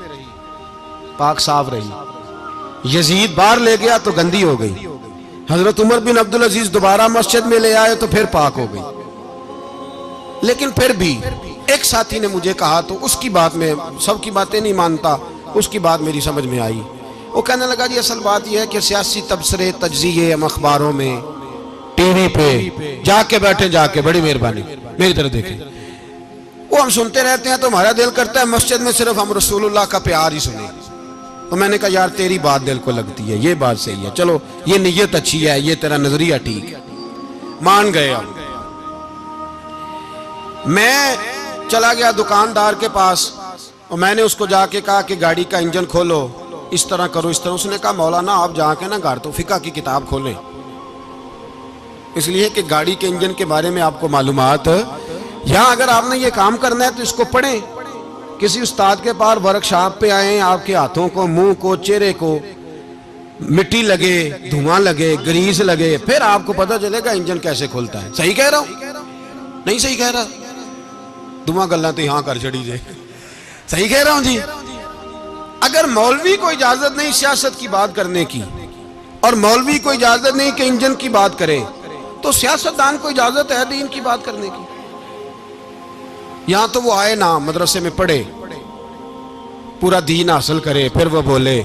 پاک صاف رہی، یزید باہر لے گیا تو گندی ہو گئی، حضرت عمر بن عبدالعزیز دوبارہ مسجد میں لے آئے تو پھر پاک ہو گئی۔ لیکن پھر بھی ایک ساتھی نے مجھے کہا تو اس کی بات میں، سب کی باتیں نہیں مانتا، اس کی بات میری سمجھ میں آئی۔ وہ کہنے لگا جی اصل بات یہ ہے کہ سیاسی تبصرے تجزیے ہم اخباروں میں ٹی وی پہ جا کے بیٹھے، جا کے بڑی مہربانی میری طرف دیکھیں، وہ ہم سنتے رہتے ہیں تو ہمارا دل کرتا ہے مسجد میں صرف ہم رسول اللہ کا پیار ہی سنیں۔ تو میں نے کہا یار تیری بات دل کو لگتی ہے، یہ بات صحیح ہے، چلو یہ نیت اچھی ہے، یہ تیرا نظریہ ٹھیک ہے، مان گئے ہم۔ میں چلا گیا دکاندار کے پاس اور میں نے اس کو جا کے کہا کہ گاڑی کا انجن کھولو، اس طرح کرو، اس طرح۔ اس نے کہا مولانا آپ جا کے نا گھر تو فقہ کی کتاب کھولیں، اس لیے کہ گاڑی کے انجن کے بارے میں آپ کو معلومات، یہاں اگر آپ نے یہ کام کرنا ہے تو اس کو پڑھیں، کسی استاد کے پاس ورکشاپ پہ آئیں، آپ کے ہاتھوں کو، منہ کو، چہرے کو مٹی لگے، دھواں لگے، گریس لگے، پھر آپ کو پتہ چلے گا انجن کیسے کھلتا ہے۔ صحیح کہہ رہا ہوں؟ نہیں صحیح کہہ رہا؟ دعا گلہ تو یہاں کر چڑی جائے، صحیح کہہ رہا ہوں جی؟ اگر مولوی کو اجازت نہیں سیاست کی بات کرنے کی، اور مولوی کو اجازت نہیں کہ انجن کی بات کرے، تو سیاستدان کو اجازت ہے دین کی بات کرنے کی؟ یہاں تو وہ آئے نا مدرسے میں پڑھے، پورا دین حاصل کرے، پھر وہ بولے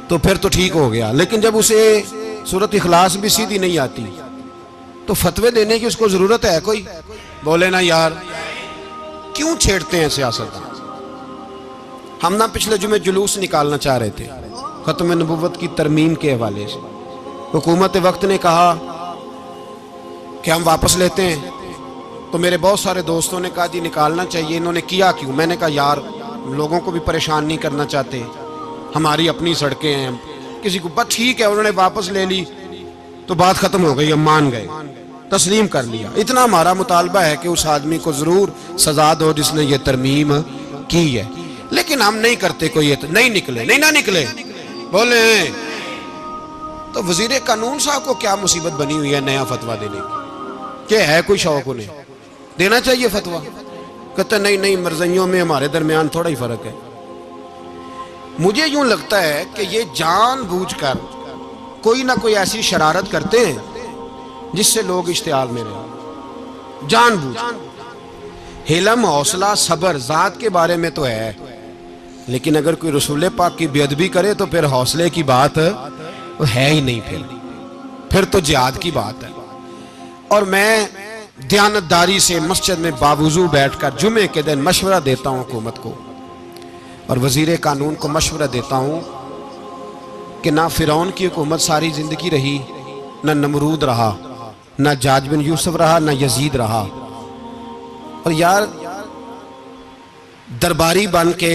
تو پھر تو ٹھیک ہو گیا، لیکن جب اسے سورۃ اخلاص بھی سیدھی نہیں آتی تو فتوے دینے کی اس کو ضرورت ہے کوئی؟ بولے نا یار، کیوں چھیڑتے ہیں سیاست؟ ہم نہ پچھلے جمعے جلوس نکالنا چاہ رہے تھے ختم نبوت کی ترمیم کے حوالے سے، حکومت وقت نے کہا کہ ہم واپس لیتے ہیں، تو میرے بہت سارے دوستوں نے کہا جی نکالنا چاہیے، انہوں نے کیا کیوں؟ میں نے کہا یار لوگوں کو بھی پریشان نہیں کرنا چاہتے، ہماری اپنی سڑکیں ہیں، کسی کو بس ٹھیک ہے، انہوں نے واپس لے لی تو بات ختم ہو گئی، ہم مان گئے، تسلیم کر لیا۔ اتنا ہمارا مطالبہ ہے کہ اس آدمی کو ضرور سزا دو جس نے یہ ترمیم کی ہے، لیکن ہم نہیں کرتے، کوئی نہیں نکلے، نہیں نہ نکلے بولے۔ تو وزیر قانون صاحب کو کیا مصیبت بنی ہوئی ہے نیا فتویٰ دینے کی؟ کہ ہے کوئی شوق انہیں دینا چاہیے فتویٰ؟ کہتے نہیں مرضیوں میں ہمارے درمیان تھوڑا ہی فرق ہے۔ مجھے یوں لگتا ہے کہ یہ جان بوجھ کر کوئی نہ کوئی ایسی شرارت کرتے ہیں جس سے لوگ اشتعال میں رہیں، جان بوجھ۔ حلم، حوصلہ، صبر ذات کے بارے میں تو ہے، لیکن اگر کوئی رسول پاک کی بے ادبی کرے تو پھر حوصلے کی بات ہے ہی نہیں، پھر تو جہاد کی بات ہے۔ اور میں دیانتداری سے مسجد میں باوضو بیٹھ کر جمعے کے دن مشورہ دیتا ہوں حکومت کو اور وزیر قانون کو مشورہ دیتا ہوں کہ نہ فرعون کی حکومت ساری زندگی رہی، نہ نمرود رہا، نہ جاج بن یوسف رہا، نہ یزید رہا، اور یار درباری بن کے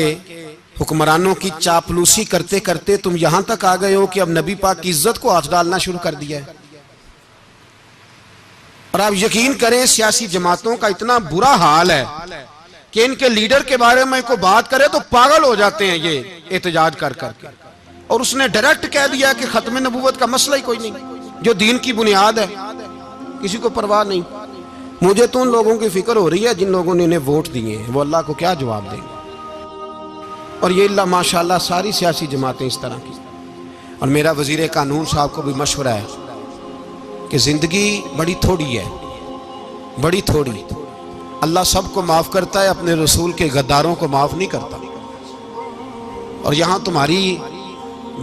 حکمرانوں کی چاپلوسی کرتے کرتے تم یہاں تک آ گئے ہو کہ اب نبی پاک کی عزت کو ہاتھ ڈالنا شروع کر دیا ہے۔ اور آپ یقین کریں سیاسی جماعتوں کا اتنا برا حال ہے کہ ان کے لیڈر کے بارے میں کوئی بات کرے تو پاگل ہو جاتے ہیں یہ احتجاج کر کر کے، اور اس نے ڈائریکٹ کہہ دیا کہ ختم نبوت کا مسئلہ ہی کوئی نہیں، جو دین کی بنیاد ہے، کسی کو پرواہ نہیں۔ مجھے تو ان لوگوں کی فکر ہو رہی ہے جن لوگوں نے انہیں ووٹ دیے ہیں، وہ اللہ کو کیا جواب دیں گے؟ اور یہ اللہ ماشاءاللہ ساری سیاسی جماعتیں اس طرح کی۔ اور میرا وزیر قانون صاحب کو بھی مشورہ ہے کہ زندگی بڑی تھوڑی ہے، بڑی تھوڑی، اللہ سب کو معاف کرتا ہے، اپنے رسول کے غداروں کو معاف نہیں کرتا۔ اور یہاں تمہاری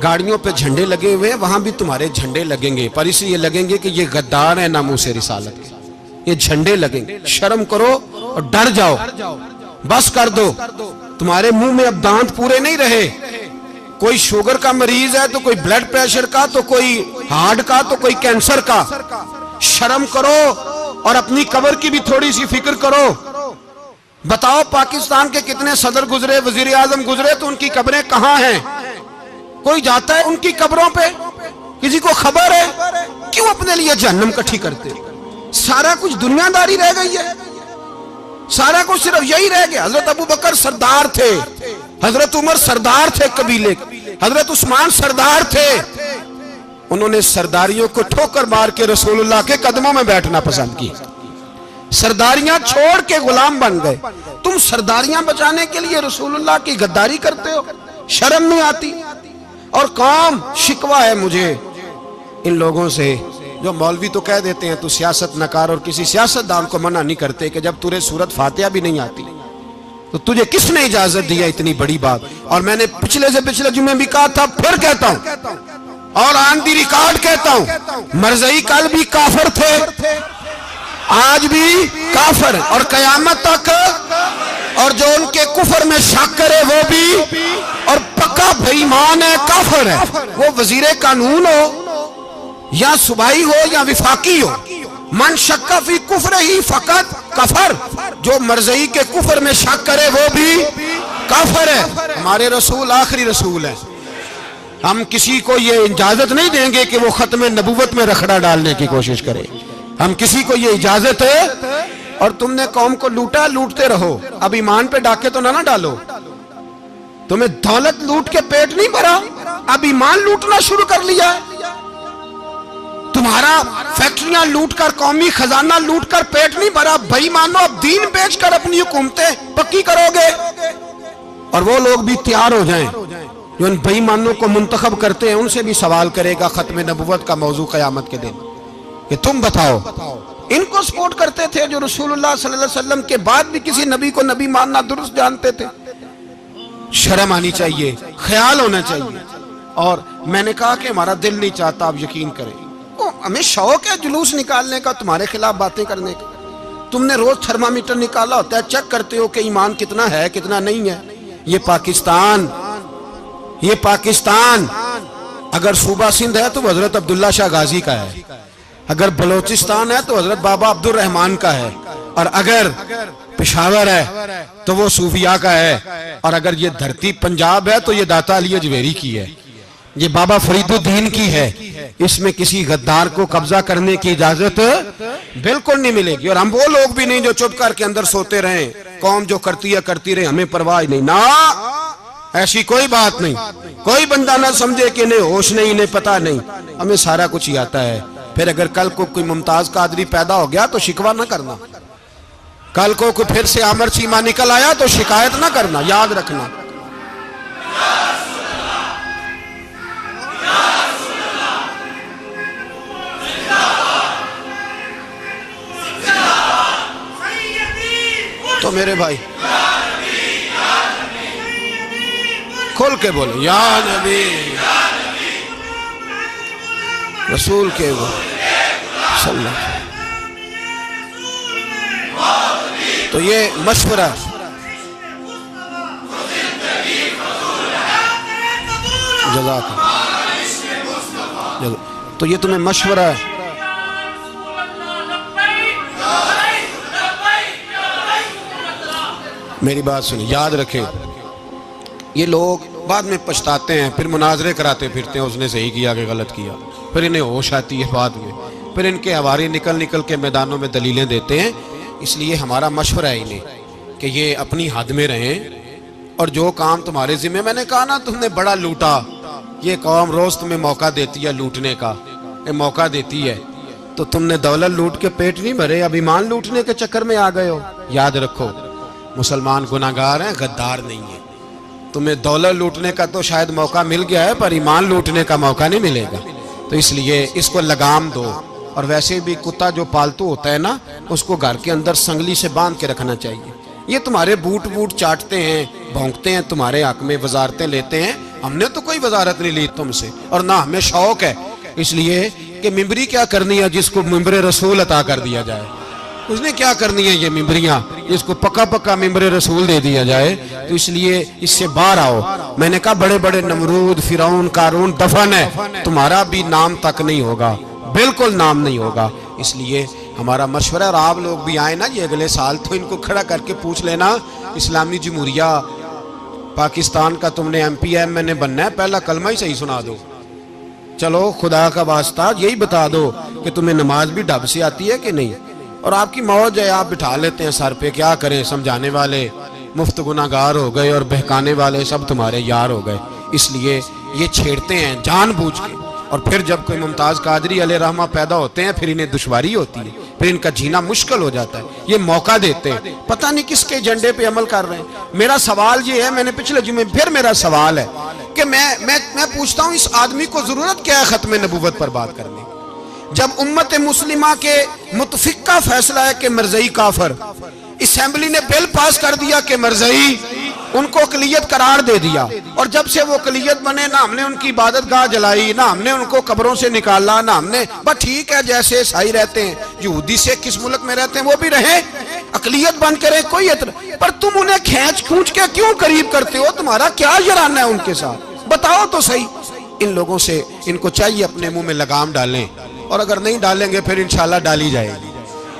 گاڑیوں پہ جھنڈے لگے ہوئے ہیں، وہاں بھی تمہارے جھنڈے لگیں گے، پر اس لیے لگیں گے کہ یہ غدار ہیں ناموس رسالت کے، یہ جھنڈے لگیں گے۔ شرم کرو اور ڈر جاؤ، بس کر دو، تمہارے منہ میں اب دانت پورے نہیں رہے۔ کوئی شوگر کا مریض ہے تو کوئی بلڈ پریشر کا، تو کوئی ہارٹ کا، تو کوئی کینسر کا۔ شرم کرو اور اپنی قبر کی بھی تھوڑی سی فکر کرو۔ بتاؤ پاکستان کے کتنے صدر گزرے، وزیر اعظم گزرے، تو ان کی قبریں کہاں ہیں؟ کوئی جاتا ہے ان کی قبروں پہ؟ کسی کو خبر ہے؟ کیوں اپنے لیے جہنم کٹھی کرتے؟ سارا کچھ دنیا داری رہ گئی ہے، سارا کچھ صرف یہی رہ گیا۔ حضرت ابو بکر سردار تھے، حضرت عمر سردار تھے قبیلے، حضرت عثمان سردار تھے، انہوں نے سرداریوں کو ٹھوکر مار کے رسول اللہ کے قدموں میں بیٹھنا پسند کی، سرداریاں چھوڑ کے غلام بن گئے۔ تم سرداریاں بچانے کے لیے رسول اللہ کی غداری کرتے ہو، شرم نہیں آتی؟ اور قوم شکوہ ہے مجھے ان لوگوں سے جو مولوی تو کہہ دیتے ہیں تو سیاست نکار، اور کسی سیاستدان کو منع نہیں کرتے کہ جب تجھے سورت فاتحہ بھی نہیں آتی تو تجھے کس نے اجازت دیا اتنی بڑی بات؟ اور میں نے پچھلے سے پچھلے جمعے بھی کہا تھا، پھر کہتا ہوں اور آن دی ریکارڈ کہتا ہوں، مرزائی کل بھی کافر تھے، آج بھی کافر، اور قیامت تک، اور جو ان کے کفر میں شک کرے وہ بھی، اور پکا بے ایمان ہے، کافر ہے۔ وہ وزیر قانون ہو یا صوبائی ہو یا وفاقی ہو، من شک فی کفر ہی فقط کفر، جو مرزائی کے کفر میں شک کرے وہ بھی کافر ہے۔ ہمارے رسول آخری رسول ہے، ہم کسی کو یہ اجازت نہیں دیں گے کہ وہ ختم نبوت میں رکھڑا ڈالنے کی کوشش کرے، ہم کسی کو یہ اجازت ہے۔ اور تم نے قوم کو لوٹا، لوٹتے رہو، اب ایمان پہ ڈاکے تو نہ ڈالو۔ تمہیں دولت لوٹ کے پیٹ نہیں بھرا، اب ایمان لوٹنا شروع کر لیا ہے۔ تمہارا فیکٹریاں لوٹ کر، قومی خزانہ لوٹ کر پیٹ نہیں بھرا، بھائی مانو اب دین بیچ کر اپنی حکومتیں پکی کرو گے۔ اور وہ لوگ بھی تیار ہو جائیں جو ان بے ایمانوں کو منتخب کرتے ہیں، ان سے بھی سوال کرے گا ختم نبوت کا موضوع قیامت کے دن کہ تم بتاؤ، ان کو سپورٹ کرتے تھے جو رسول اللہ صلی اللہ علیہ وسلم کے بعد بھی کسی نبی کو نبی ماننا درست جانتے تھے؟ شرم آنی چاہیے، خیال ہونا چاہیے۔ اور میں نے کہا کہ ہمارا دل نہیں چاہتا، آپ یقین کریں، ہمیں شوق ہے جلوس نکالنے کا، تمہارے خلاف باتیں کرنے کا۔ تم نے روز تھرمامیٹر نکالا ہوتا ہے، چیک کرتے ہو کہ ایمان کتنا ہے کتنا نہیں ہے۔ یہ پاکستان اگر صوبہ سندھ ہے تو وہ حضرت عبداللہ شاہ غازی کا ہے، اگر بلوچستان ہے تو حضرت بابا عبد الرحمان کا ہے، اور اگر پشاور ہے تو وہ صوفیاء کا ہے، اور اگر یہ دھرتی پنجاب ہے تو یہ داتا علی اجویری کی ہے، یہ بابا فرید الدین کی ہے۔ اس میں کسی غدار کو قبضہ کرنے کی اجازت بالکل نہیں ملے گی۔ اور ہم وہ لوگ بھی نہیں جو چپ کر کے اندر سوتے رہیں، قوم جو کرتی ہے کرتی رہے، ہمیں پرواہ نہیں، نہ ایسی کوئی بات نہیں۔ کوئی بندہ نہ سمجھے کہ انہیں ہوش نہیں، انہیں پتہ نہیں، ہمیں سارا کچھ ہی آتا ہے۔ پھر اگر کل کو کوئی ممتاز قادری پیدا ہو گیا تو شکوہ نہ کرنا، کل کو کوئی پھر سے عامر چیمہ نکل آیا تو شکایت نہ کرنا، یاد رکھنا۔ تو میرے بھائی کھل کے بولے یا نبی رسول کے صلی اللہ۔ تو یہ مشورہ، جزاک اللہ، تو یہ تمہیں مشورہ ہے۔ میری بات سنیں، یاد رکھیں، یہ لوگ بعد میں پچھتاتے ہیں، پھر مناظرے کراتے پھرتے ہیں، اس نے صحیح کیا کہ غلط کیا، پھر انہیں ہوش آتی ہے بعد میں، پھر ان کے حواری نکل نکل کے میدانوں میں دلیلیں دیتے ہیں۔ اس لیے ہمارا مشورہ ہے انہیں کہ یہ اپنی حد میں رہیں، اور جو کام تمہارے ذمہ، میں نے کہا نا تم نے بڑا لوٹا، یہ قوم روز تمہیں موقع دیتی ہے لوٹنے کا، یہ موقع دیتی ہے، تو تم نے دولت لوٹ کے پیٹ نہیں بھرے، اب ایمان لوٹنے کے چکر میں آ گئے ہو۔ یاد رکھو، مسلمان گناہگار ہیں، غدار نہیں ہیں۔ تمہیں دولت لوٹنے کا تو شاید موقع مل گیا ہے، پر ایمان لوٹنے کا موقع نہیں ملے گا، تو اس لیے اس کو لگام دو۔ اور ویسے بھی کتا جو پالتو ہوتا ہے نا، اس کو گھر کے اندر سنگلی سے باندھ کے رکھنا چاہیے۔ یہ تمہارے بوٹ چاٹتے ہیں، بھونکتے ہیں، تمہارے حق میں وزارتیں لیتے ہیں، ہم نے تو کوئی وزارت نہیں لی تم سے، اور نہ ہمیں شوق ہے اس لیے کہ ممبری کیا کرنی ہے جس کو ممبر رسول عطا کر دیا جائے، اس نے کیا کرنی ہے یہ ممبریاں جس کو پکا پکا ممبر رسول دے دیا جائے، تو اس لیے اس سے باہر آؤ۔ میں نے کہا بڑے بڑے نمرود، فرعون، قارون دفن ہے، تمہارا بھی نام تک نہیں ہوگا، بالکل نام نہیں ہوگا۔ اس لیے ہمارا مشورہ، اور آپ لوگ بھی آئیں نا یہ اگلے سال، تو ان کو کھڑا کر کے پوچھ لینا، اسلامی جمہوریہ پاکستان کا تم نے ایم پی ایم نے بننا ہے، پہلا کلمہ ہی صحیح سنا دو، چلو خدا کا واسطہ یہی بتا دو کہ تمہیں نماز بھی ڈھب سے آتی ہے کہ نہیں، اور آپ کی موج ہے، آپ بٹھا لیتے ہیں سر پہ، کیا کریں، سمجھانے والے مفت گناہگار ہو گئے اور بہکانے والے سب تمہارے یار ہو گئے۔ اس لیے یہ چھیڑتے ہیں جان بوجھ کے، اور پھر جب کوئی ممتاز قادری علیہ رحمہ پیدا ہوتے ہیں پھر انہیں دشواری ہوتی ہے، پھر ان کا جینا مشکل ہو جاتا ہے، یہ موقع دیتے ہیں، پتہ نہیں کس کے ایجنڈے پہ عمل کر رہے ہیں۔ میرا سوال یہ ہے، میں نے پچھلے جمعے پھر میرا سوال ہے کہ میں پوچھتا ہوں اس آدمی کو ضرورت کیا ہے ختم نبوت پر بات کرنے، جب امت مسلمہ کے متفق کا فیصلہ ہے کہ مرزائی کافر، اسمبلی نے بل پاس کر دیا کہ مرزائی ان کو اقلیت قرار دے دیا، اور جب سے وہ اقلیت بنے نہ ہم نے ان کی عبادت گاہ جلائی، نہ ہم نے ان کو قبروں سے نکالا، نہ ہم نے، بس ٹھیک ہے جیسے عیسائی رہتے ہیں، یہودی سے کس ملک میں رہتے ہیں وہ بھی رہیں، اقلیت بن کے رہے، کوئی اعتراض، پر تم انہیں کھینچ کے کیوں قریب کرتے ہو؟ تمہارا کیا یارانہ ہے ان کے ساتھ؟ بتاؤ تو صحیح۔ ان لوگوں سے ان کو چاہیے اپنے منہ میں لگام ڈالیں، اور اگر نہیں ڈالیں گے پھر انشاءاللہ ڈالی جائے گی،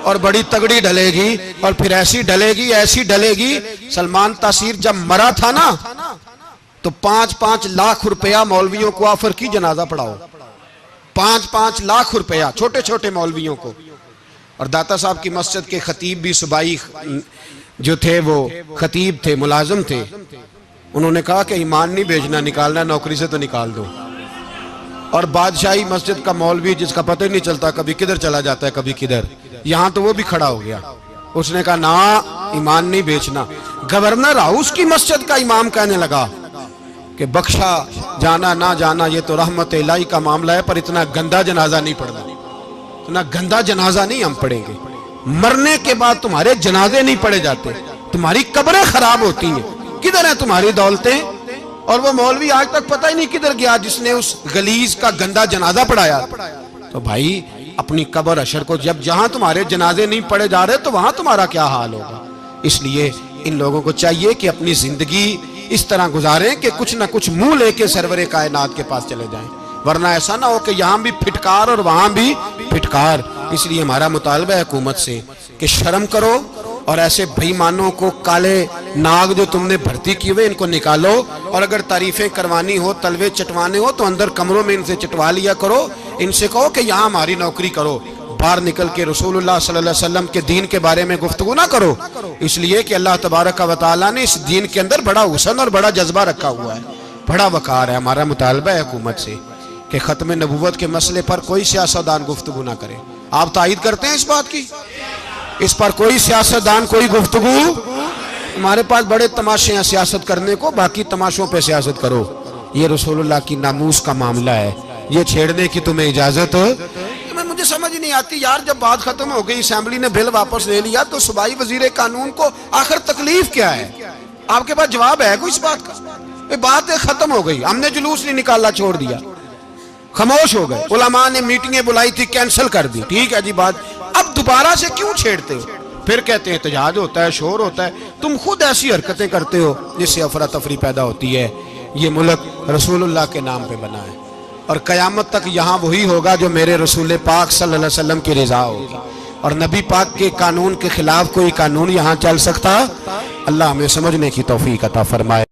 اور بڑی تگڑی ڈلے گی، اور پھر ایسی ڈلے گی۔ سلمان تاثیر جب مرا تھا نا تو 5-5 لاکھ روپیہ مولویوں کو آفر کی جنازہ پڑھاؤ، 5-5 لاکھ روپیہ چھوٹے چھوٹے مولویوں کو۔ اور داتا صاحب کی مسجد کے خطیب بھی صوبائی جو تھے، وہ خطیب تھے، ملازم تھے، انہوں نے کہا کہ ایمان نہیں بھیجنا، نکالنا نوکری سے تو نکال دو۔ اور بادشاہی مسجد کا مولوی جس کا پتہ نہیں چلتا، کبھی کدھر چلا جاتا ہے کبھی کدھر، یہاں تو وہ بھی کھڑا ہو گیا، اس نے کہا نا ایمان نہیں بیچنا۔ گورنر ہاؤس کی مسجد کا امام کہنے لگا کہ بخشا جانا نہ جانا یہ تو رحمت الہی کا معاملہ ہے، پر اتنا گندا جنازہ نہیں پڑھنا، اتنا گندا جنازہ نہیں ہم پڑھیں گے، مرنے کے بعد تمہارے جنازے نہیں پڑھے جاتے، تمہاری قبریں خراب ہوتی ہیں، کدھر ہیں تمہاری دولتیں؟ اور وہ مولوی آج تک پتہ ہی نہیں کدھر گیا جس نے اس غلیظ کا گندا جنازہ پڑھایا. تو بھائی اپنی قبر حشر کو جب جہاں تمہارے جنازے نہیں پڑھے جا رہے تو وہاں تمہارا کیا حال ہوگا. اس لیے ان لوگوں کو چاہیے کہ اپنی زندگی اس طرح گزاریں کہ کچھ نہ کچھ منہ لے کے سرور کائنات کے پاس چلے جائیں، ورنہ ایسا نہ ہو کہ یہاں بھی پھٹکار اور وہاں بھی پھٹکار. اس لیے ہمارا مطالبہ ہے حکومت سے کہ شرم کرو اور ایسے بھائی مانوں کو، کالے ناگ جو تم نے بھرتی کی ہوئے ان کو نکالو، اور اگر تعریفیں کروانی ہو، تلوے چٹوانے ہو تو اندر کمروں میں ان سے چٹوا لیا کرو. ان سے کہو کہ یہاں ہماری نوکری کرو، باہر نکل کے رسول اللہ صلی اللہ علیہ وسلم کے دین کے بارے میں گفتگو نہ کرو. اس لیے کہ اللہ تبارک و تعالیٰ نے اس دین کے اندر بڑا حسن اور بڑا جذبہ رکھا ہوا ہے، بڑا وقار ہے. ہمارا مطالبہ ہے حکومت سے کہ ختم نبوت کے مسئلے پر کوئی سیاستدان گفتگو نہ کرے. آپ تائید کرتے ہیں اس بات کی؟ اس پر کوئی سیاستدان کوئی گفتگو. ہمارے پاس بڑے تماشے ہیں سیاست کرنے کو، باقی تماشوں پہ سیاست کرو. یہ رسول اللہ کی ناموس کا معاملہ ہے، یہ چھیڑنے کی تمہیں اجازت. مجھے سمجھ نہیں آتی یار، جب بات ختم ہو گئی، اسمبلی نے بل واپس لے لیا، تو صوبائی وزیر قانون کو آخر تکلیف کیا ہے؟ آپ کے پاس جواب ہے کوئی اس بات کا؟ یہ بات ختم ہو گئی، ہم نے جلوس نہیں نکالا، چھوڑ دیا، خاموش ہو گئے. علماء نے میٹنگیں بلائی تھی، کینسل کر دی، ٹھیک ہے جی بات. اب دوبارہ سے کیوں چھیڑتے ہو؟ پھر کہتے ہیں احتجاج ہوتا ہے، شور ہوتا ہے. تم خود ایسی حرکتیں کرتے ہو جس سے افراتفری پیدا ہوتی ہے. یہ ملک رسول اللہ کے نام پہ بنا ہے، اور قیامت تک یہاں وہی ہوگا جو میرے رسول پاک صلی اللہ علیہ وسلم کی رضا ہوگی، اور نبی پاک کے قانون کے خلاف کوئی قانون یہاں چل سکتا؟ اللہ ہمیں سمجھنے کی توفیق عطا فرمائے.